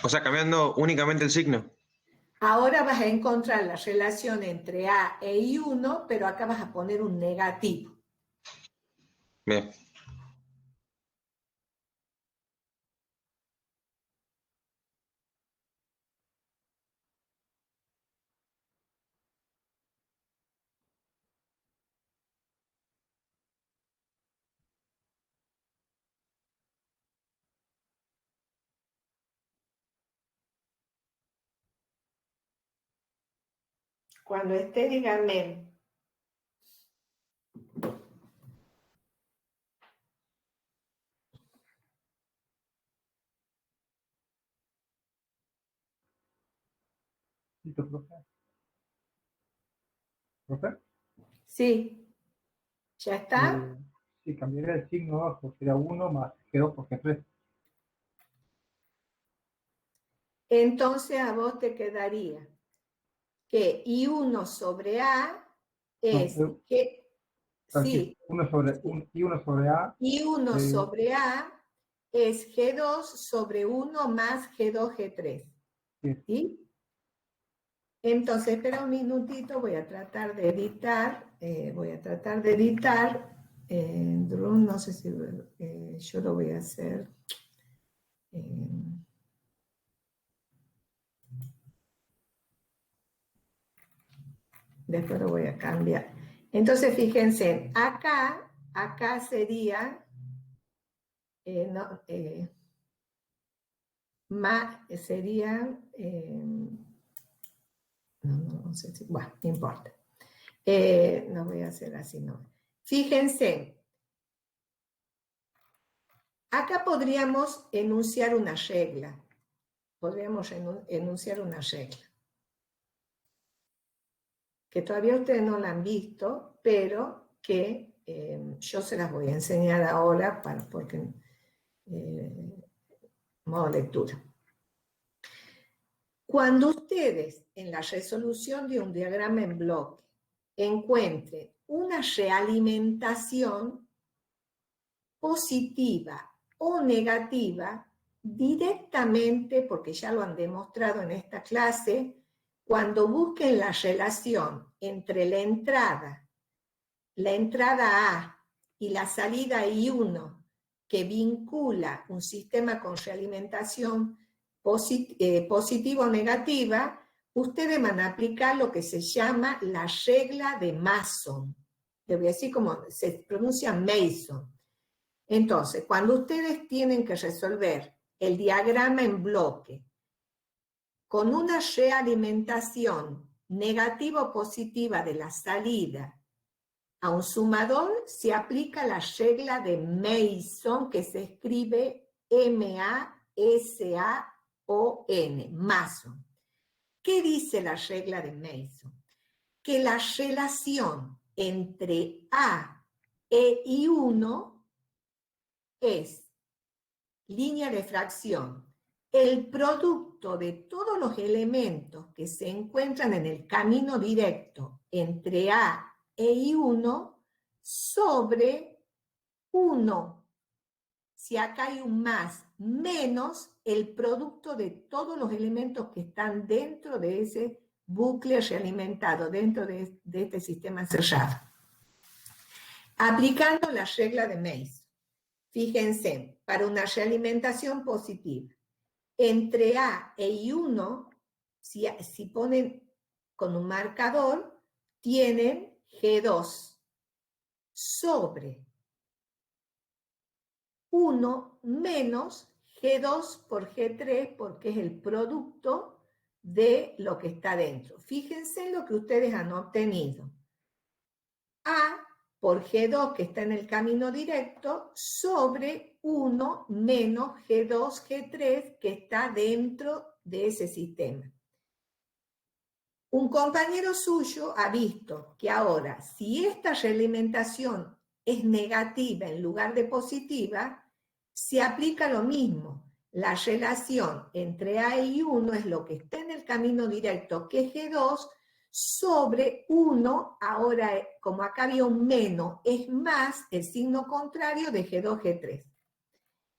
O sea, cambiando únicamente el signo. Ahora vas a encontrar la relación entre A e I1, pero acá vas a poner un negativo. Bien. Cuando esté, díganme. ¿Listo, profe? ¿Profe? Sí. ¿Ya está? Sí, cambiaría el signo abajo, sería 1 más G2 por G3. Entonces a vos te quedaría que I1 sobre A es No, que, aquí, sí, I1 sobre A. I1 sobre A es G2 sobre 1 más G2, G3. ¿Sí? Entonces, espera un minutito, voy a tratar de editar. Drone, no sé si yo lo voy a hacer. Después lo voy a cambiar. Entonces, fíjense, acá sería, sería, no sé si, bueno, no importa. No voy a hacer así, no. Fíjense, acá podríamos enunciar una regla. Podríamos enunciar una regla. Que todavía ustedes no la han visto, pero que yo se las voy a enseñar ahora porque modo lectura. Cuando ustedes en la resolución de un diagrama en bloque encuentren una realimentación positiva o negativa, directamente, porque ya lo han demostrado en esta clase, cuando busquen la relación entre la entrada A y la salida I1, que vincula un sistema con realimentación positiva o negativa, ustedes van a aplicar lo que se llama la regla de Mason. Le voy a decir cómo se pronuncia Mason. Entonces, cuando ustedes tienen que resolver el diagrama en bloque con una realimentación negativa o positiva de la salida a un sumador, se aplica la regla de Mason, que se escribe M-A-S-A-O-N, Mason. ¿Qué dice la regla de Mason? Que la relación entre A e I1 es línea de fracción, el producto de todos los elementos que se encuentran en el camino directo entre A e I1 sobre 1, si acá hay un más, menos el producto de todos los elementos que están dentro de ese bucle realimentado, dentro de este sistema cerrado. Aplicando la regla de Mason. Fíjense, para una realimentación positiva, entre A e I1, si ponen con un marcador, tienen G2 sobre 1 menos G2 por G3, porque es el producto de lo que está dentro. Fíjense en lo que ustedes han obtenido. A por G2, que está en el camino directo, sobre 1 menos G2, G3, que está dentro de ese sistema. Un compañero suyo ha visto que ahora, si esta realimentación es negativa en lugar de positiva, se aplica lo mismo. La relación entre A y 1 es lo que está en el camino directo, que es G2, sobre 1, ahora como acá había un menos, es más el signo contrario de G2, G3.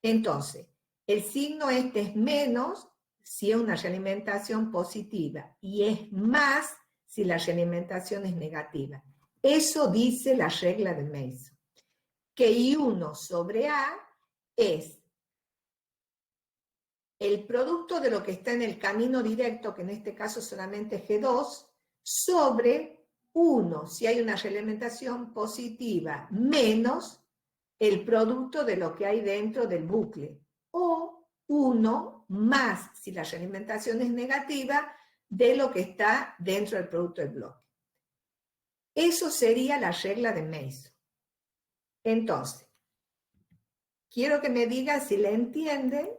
Entonces, el signo este es menos si es una realimentación positiva y es más si la realimentación es negativa. Eso dice la regla de Mason, que I1 sobre A es el producto de lo que está en el camino directo, que en este caso solamente es G2, sobre 1, si hay una realimentación positiva, menos el producto de lo que hay dentro del bucle, o 1 más, si la realimentación es negativa, de lo que está dentro del producto del bloque. Eso sería la regla de Mason. Entonces, quiero que me digan si le entienden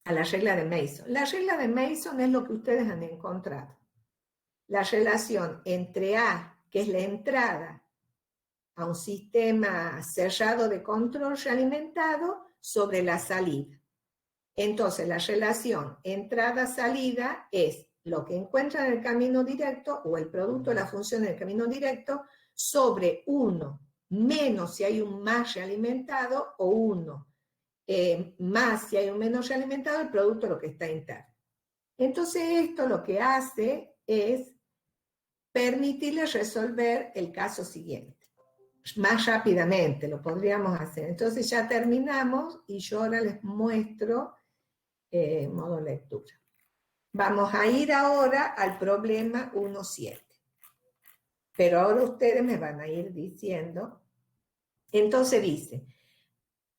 a la regla de Mason. La regla de Mason es lo que ustedes han encontrado. La relación entre A, que es la entrada a un sistema cerrado de control realimentado, sobre la salida. Entonces, la relación entrada-salida es lo que encuentra en el camino directo, o el producto de la función del camino directo, sobre 1 menos si hay un más realimentado, o 1 más si hay un menos realimentado, el producto de lo que está interno. Entonces, esto lo que hace es permitirle resolver el caso siguiente. Más rápidamente lo podríamos hacer. Entonces ya terminamos y yo ahora les muestro modo lectura. Vamos a ir ahora al problema 1.7. pero ahora ustedes me van a ir diciendo. Entonces dice,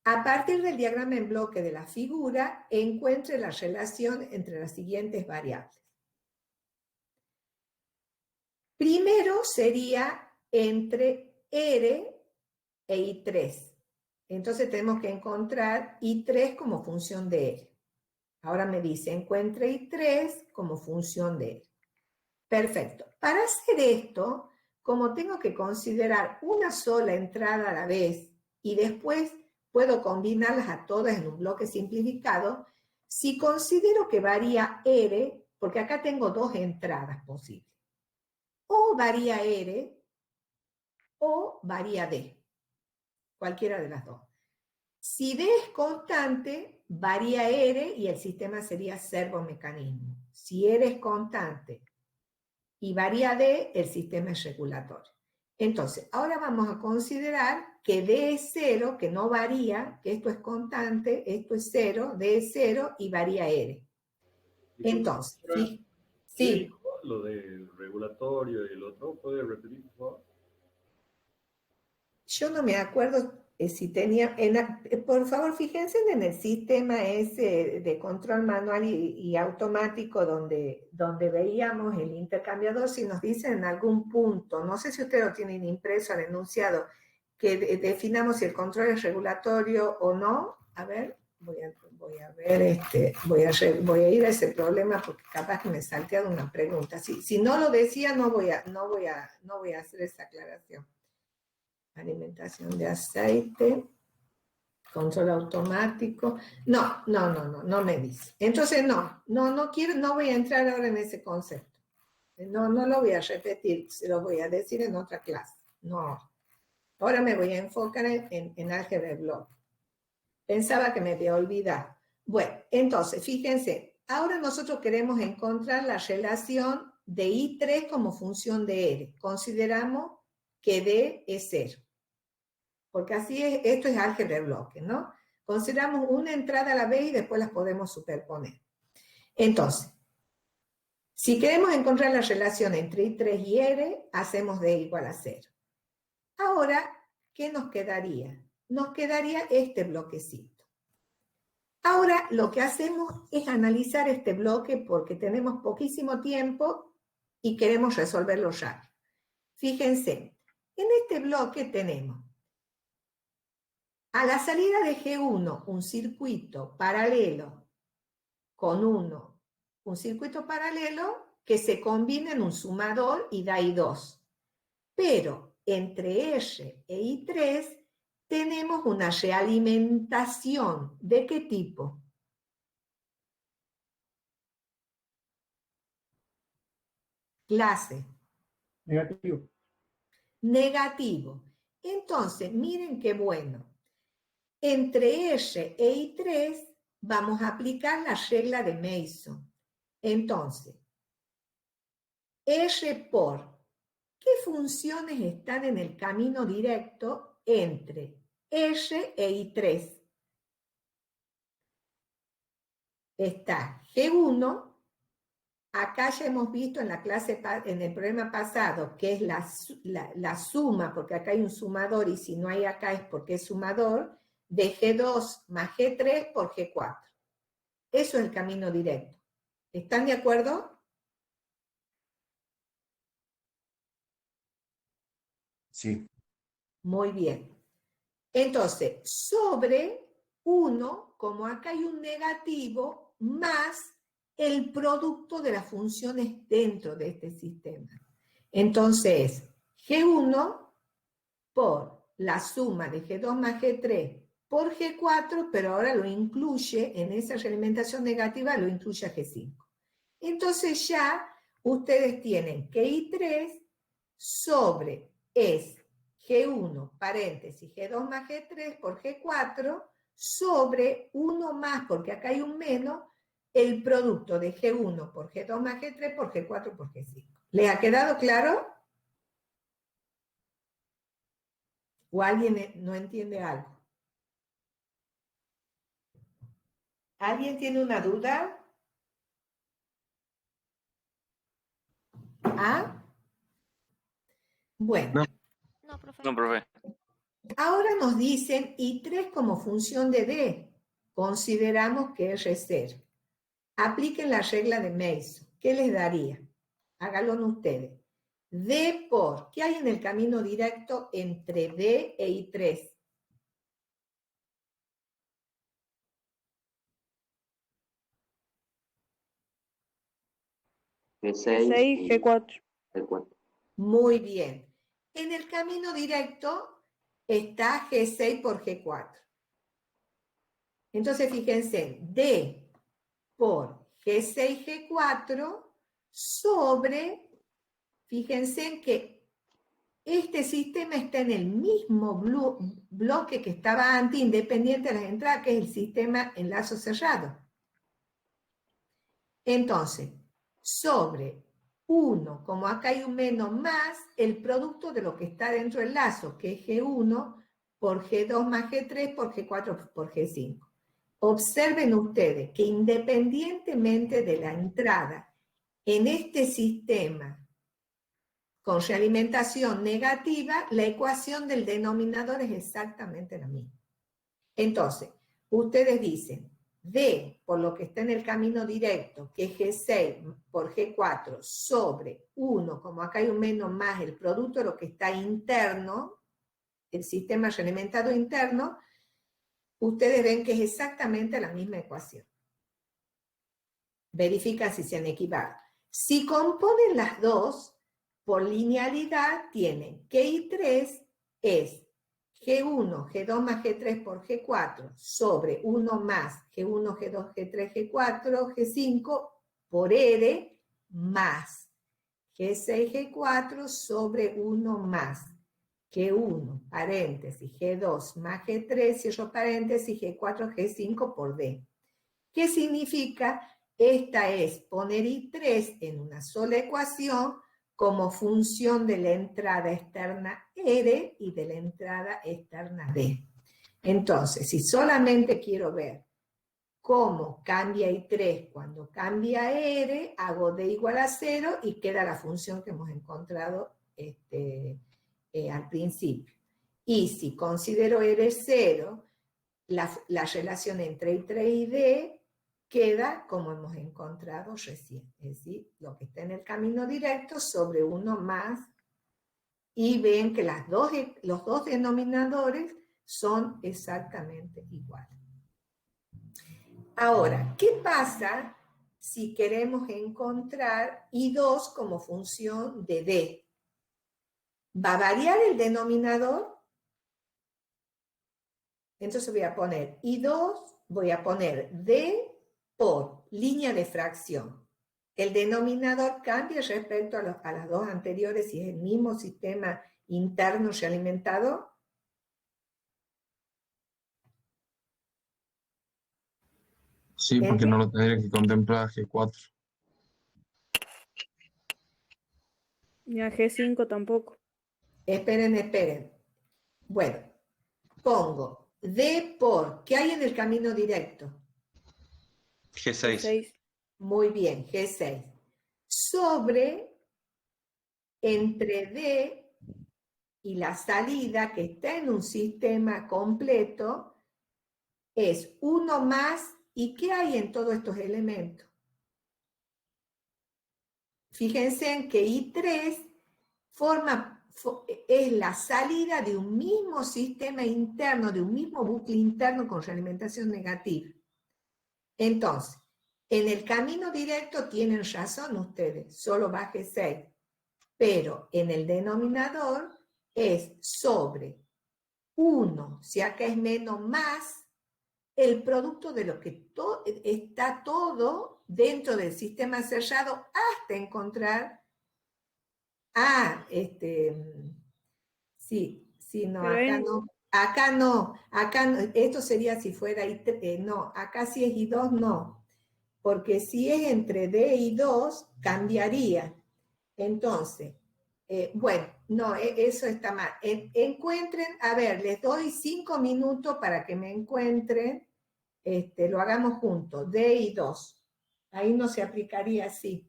a partir del diagrama en bloque de la figura, encuentre la relación entre las siguientes variables. Primero sería entre R e I3. Entonces tenemos que encontrar I3 como función de R. Ahora me dice, encuentre I3 como función de R. Perfecto. Para hacer esto, como tengo que considerar una sola entrada a la vez y después puedo combinarlas a todas en un bloque simplificado, si considero que varía R, porque acá tengo dos entradas posibles, o varía R o varía D, cualquiera de las dos. Si D es constante, varía R y el sistema sería servomecanismo. Si R es constante y varía D, el sistema es regulatorio. Entonces, ahora vamos a considerar que D es 0, que no varía, que esto es constante, esto es 0, D es 0 y varía R. Entonces, sí. Sí. Lo del regulatorio y el otro, ¿puede repetir, por favor? Yo no me acuerdo si tenía, por favor, fíjense en el sistema ese de control manual y automático donde veíamos el intercambiador, si nos dicen en algún punto, no sé si ustedes lo tienen impreso al enunciado, que definamos si el control es regulatorio o no. A ver, voy a ir a ese problema porque capaz que me he salteado una pregunta. Si no lo decía, no voy a hacer esa aclaración. Alimentación de aceite, control automático. No me dice. Entonces no voy a entrar ahora en ese concepto. No lo voy a repetir, se lo voy a decir en otra clase. No. Ahora me voy a enfocar en álgebra de bloque. Pensaba que me había olvidado. Bueno, entonces, fíjense, ahora nosotros queremos encontrar la relación de I3 como función de R. Consideramos que D es 0. Porque así es, esto es álgebra de bloques, ¿no? Consideramos una entrada a la vez y después las podemos superponer. Entonces, si queremos encontrar la relación entre I3 y R, hacemos D igual a 0. Ahora, ¿qué nos quedaría? Nos quedaría este bloquecito. Ahora, lo que hacemos es analizar este bloque porque tenemos poquísimo tiempo y queremos resolverlo rápido. Fíjense, en este bloque tenemos a la salida de G1 un circuito paralelo con un circuito paralelo que se combina en un sumador y da I2. Pero entre R e I3 tenemos una realimentación. ¿De qué tipo? Clase. Negativo. Negativo. Entonces, miren qué bueno. Entre R e I3 vamos a aplicar la regla de Mason. Entonces, R por, ¿qué funciones están en el camino directo entre R e I3? Está G1, acá ya hemos visto en la clase, en el problema pasado, que es la suma, porque acá hay un sumador y si no hay acá es porque es sumador, de G2 más G3 por G4. Eso es el camino directo. ¿Están de acuerdo? Sí. Muy bien. Entonces, sobre 1, como acá hay un negativo, más el producto de las funciones dentro de este sistema. Entonces, G1 por la suma de G2 más G3 por G4, pero ahora lo incluye, en esa realimentación negativa, lo incluye a G5. Entonces ya ustedes tienen que I3 sobre es G1, paréntesis, G2 más G3 por G4, sobre 1 más, porque acá hay un menos, el producto de G1 por G2 más G3 por G4 por G5. ¿Les ha quedado claro? ¿O alguien no entiende algo? ¿Alguien tiene una duda? ¿Ah? Bueno, No, profe. No, profe. ahora nos dicen I3 como función de D. Consideramos que es R0. Apliquen la regla de Mason. ¿Qué les daría? Háganlo ustedes. D por, ¿qué hay en el camino directo entre D e I3? G6, G4. G4. Muy bien. En el camino directo está G6 por G4. Entonces, fíjense, D por G6, G4 sobre, fíjense en que este sistema está en el mismo bloque que estaba antes, independiente de las entradas, que es el sistema en lazo cerrado. Entonces, sobre 1, como acá hay un menos más, el producto de lo que está dentro del lazo, que es G1 por G2 más G3 por G4 por G5. Observen ustedes que independientemente de la entrada en este sistema con realimentación negativa, la ecuación del denominador es exactamente la misma. Entonces, ustedes dicen, D por lo que está en el camino directo, que es G6 por G4, sobre 1, como acá hay un menos más, el producto de lo que está interno, el sistema realimentado interno, ustedes ven que es exactamente la misma ecuación. Verifica si se han equivocado. Si componen las dos, por linealidad tienen que I3 es G1, G2 más G3 por G4 sobre 1 más G1, G2, G3, G4, G5 por R más G6, G4 sobre 1 más G1, paréntesis, G2 más G3, cierro paréntesis, G4, G5 por D. ¿Qué significa? Esta es poner I3 en una sola ecuación como función de la entrada externa R y de la entrada externa D. Entonces, si solamente quiero ver cómo cambia I3 cuando cambia R, hago D igual a 0 y queda la función que hemos encontrado al principio. Y si considero R 0, la relación entre I3 y D queda como hemos encontrado recién, es decir, lo que está en el camino directo sobre 1 más, y ven que los dos denominadores son exactamente iguales. Ahora, ¿qué pasa si queremos encontrar I2 como función de D? ¿Va a variar el denominador? Entonces voy a poner I2, voy a poner D por línea de fracción. El denominador cambia respecto a las dos anteriores si es el mismo sistema interno realimentado. Sí, porque no lo tendría que contemplar G4. Ni a G5 tampoco. Esperen. Bueno, pongo D por, ¿qué hay en el camino directo? G6. Muy bien, G6. Sobre, entre D y la salida que está en un sistema completo, es 1 más, ¿y qué hay en todos estos elementos? Fíjense en que I3 es la salida de un mismo sistema interno, de un mismo bucle interno con realimentación negativa. Entonces, en el camino directo tienen razón ustedes, solo va G6, pero en el denominador es sobre 1, si acá es menos más, el producto de lo que está todo dentro del sistema cerrado hasta encontrar acá no, esto sería si fuera I3, no, acá si es I2 no, porque si es entre D y 2 cambiaría. Entonces, bueno, no, eso está mal. Encuentren, a ver, les doy 5 minutos para que me encuentren, lo hagamos juntos, D y 2. Ahí no se aplicaría así.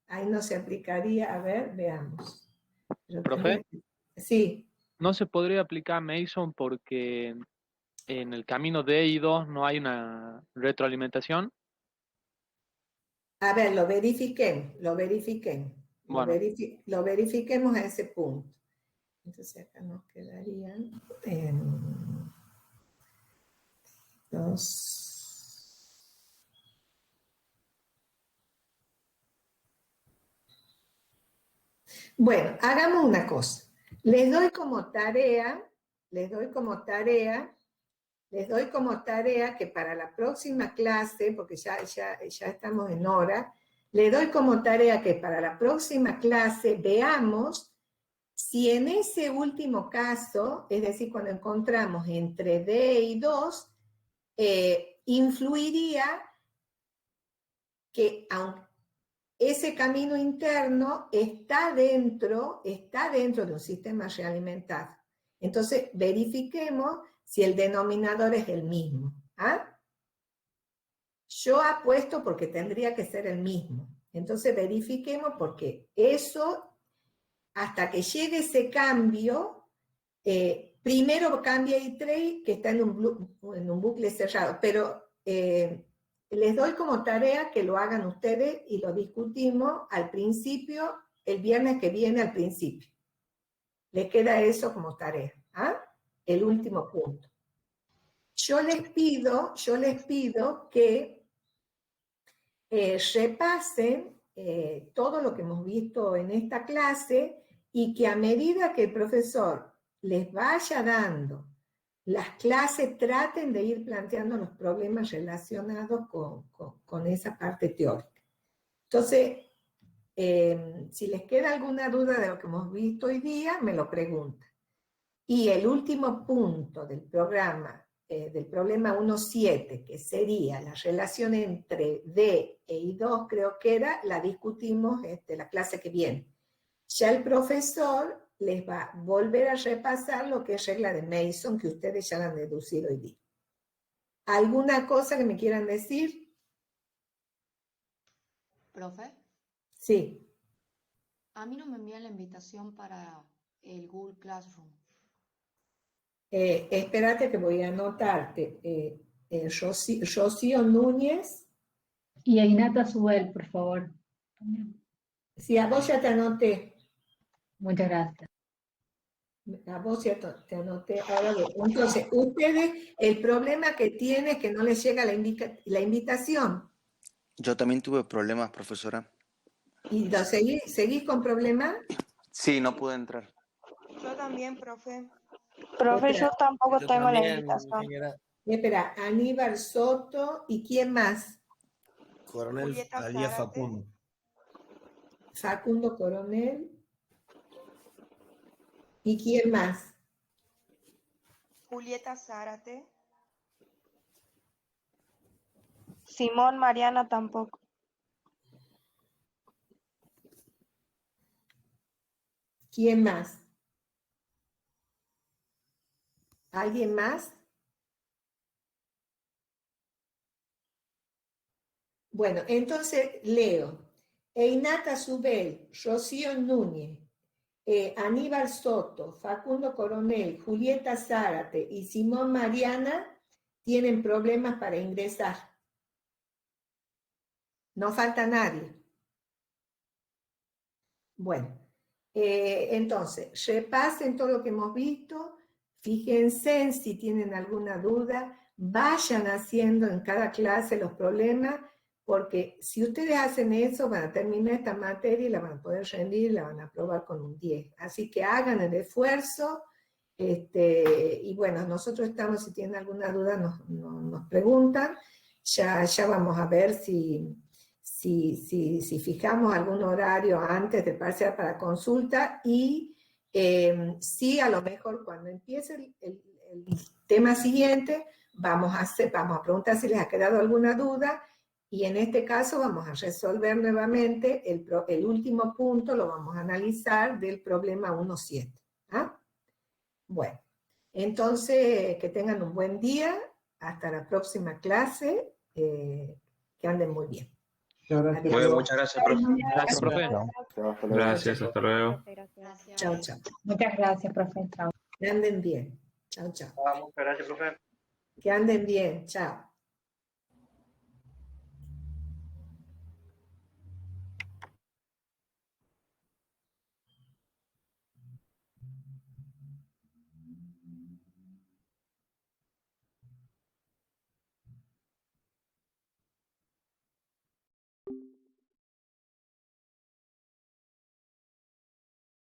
Ahí no se aplicaría, a ver, veamos. Pero Profe, sí. no se podría aplicar Mason porque en el camino de I2 no hay una retroalimentación. A ver, lo verifiquemos. Bueno. Lo verifiquemos a ese punto. Entonces acá nos quedarían dos. Bueno, hagamos una cosa. Les doy como tarea que para la próxima clase, porque ya estamos en hora, les doy como tarea que para la próxima clase veamos si en ese último caso, es decir, cuando encontramos entre D y 2, influiría que aunque ese camino interno está dentro de un sistema realimentado. Entonces, verifiquemos si el denominador es el mismo. ¿Ah? Yo apuesto porque tendría que ser el mismo. Entonces, verifiquemos porque eso, hasta que llegue ese cambio, primero cambia I3, que está en un bucle cerrado, pero les doy como tarea que lo hagan ustedes y lo discutimos al principio, el viernes que viene al principio. Les queda eso como tarea, ¿ah? El último punto. Yo les pido que repasen todo lo que hemos visto en esta clase y que a medida que el profesor les vaya dando las clases, traten de ir planteando los problemas relacionados con esa parte teórica. Entonces, si les queda alguna duda de lo que hemos visto hoy día, me lo preguntan. Y el último punto del programa, del problema 1.7, que sería la relación entre D e I2, creo que era, la discutimos la clase que viene. Ya el profesor les va a volver a repasar lo que es regla de Mason, que ustedes ya han deducido hoy día. ¿Alguna cosa que me quieran decir? ¿Profe? Sí. A mí no me envían la invitación para el Google Classroom. Espérate que voy a anotarte. Rocío Núñez. Y a Inata Subel, por favor. Sí, a vos ya te anoté. Muchas gracias. A vos ya te anoté. Ahora, entonces, ustedes, el problema que tienen es que no les llega la invitación. Yo también tuve problemas, profesora. ¿Y lo seguís con problemas? Sí, no pude entrar. Yo también, profe. Profe, yo tampoco tengo la invitación. Espera, Aníbal Soto, ¿y quién más? Coronel Julieta Alía Zárate. Facundo. Facundo Coronel. ¿Y quién más? Julieta Zárate. Simón Mariana tampoco. ¿Quién más? ¿Alguien más? Bueno, entonces leo. Einata Subel, Rocío Núñez, Aníbal Soto, Facundo Coronel, Julieta Zárate y Simón Mariana tienen problemas para ingresar. No falta nadie. Bueno, entonces, repasen todo lo que hemos visto, fíjense en si tienen alguna duda, vayan haciendo en cada clase los problemas, porque si ustedes hacen eso, van a terminar esta materia y la van a poder rendir y la van a aprobar con un 10. Así que hagan el esfuerzo, y bueno, nosotros estamos, si tienen alguna duda, nos preguntan, ya vamos a ver si fijamos algún horario antes del parcial para consulta y si a lo mejor cuando empiece el tema siguiente vamos a preguntar si les ha quedado alguna duda y en este caso vamos a resolver nuevamente el último punto, lo vamos a analizar del problema 1.7. ¿Ah? Bueno, entonces que tengan un buen día, hasta la próxima clase, que anden muy bien. Muchas gracias. Muy bien, muchas gracias, profe. Gracias, profe. Gracias, hasta luego. Chao, chao. Muchas gracias, profe. Chao. Que anden bien. Chao, chao. Muchas gracias, profe. Que anden bien. Chao.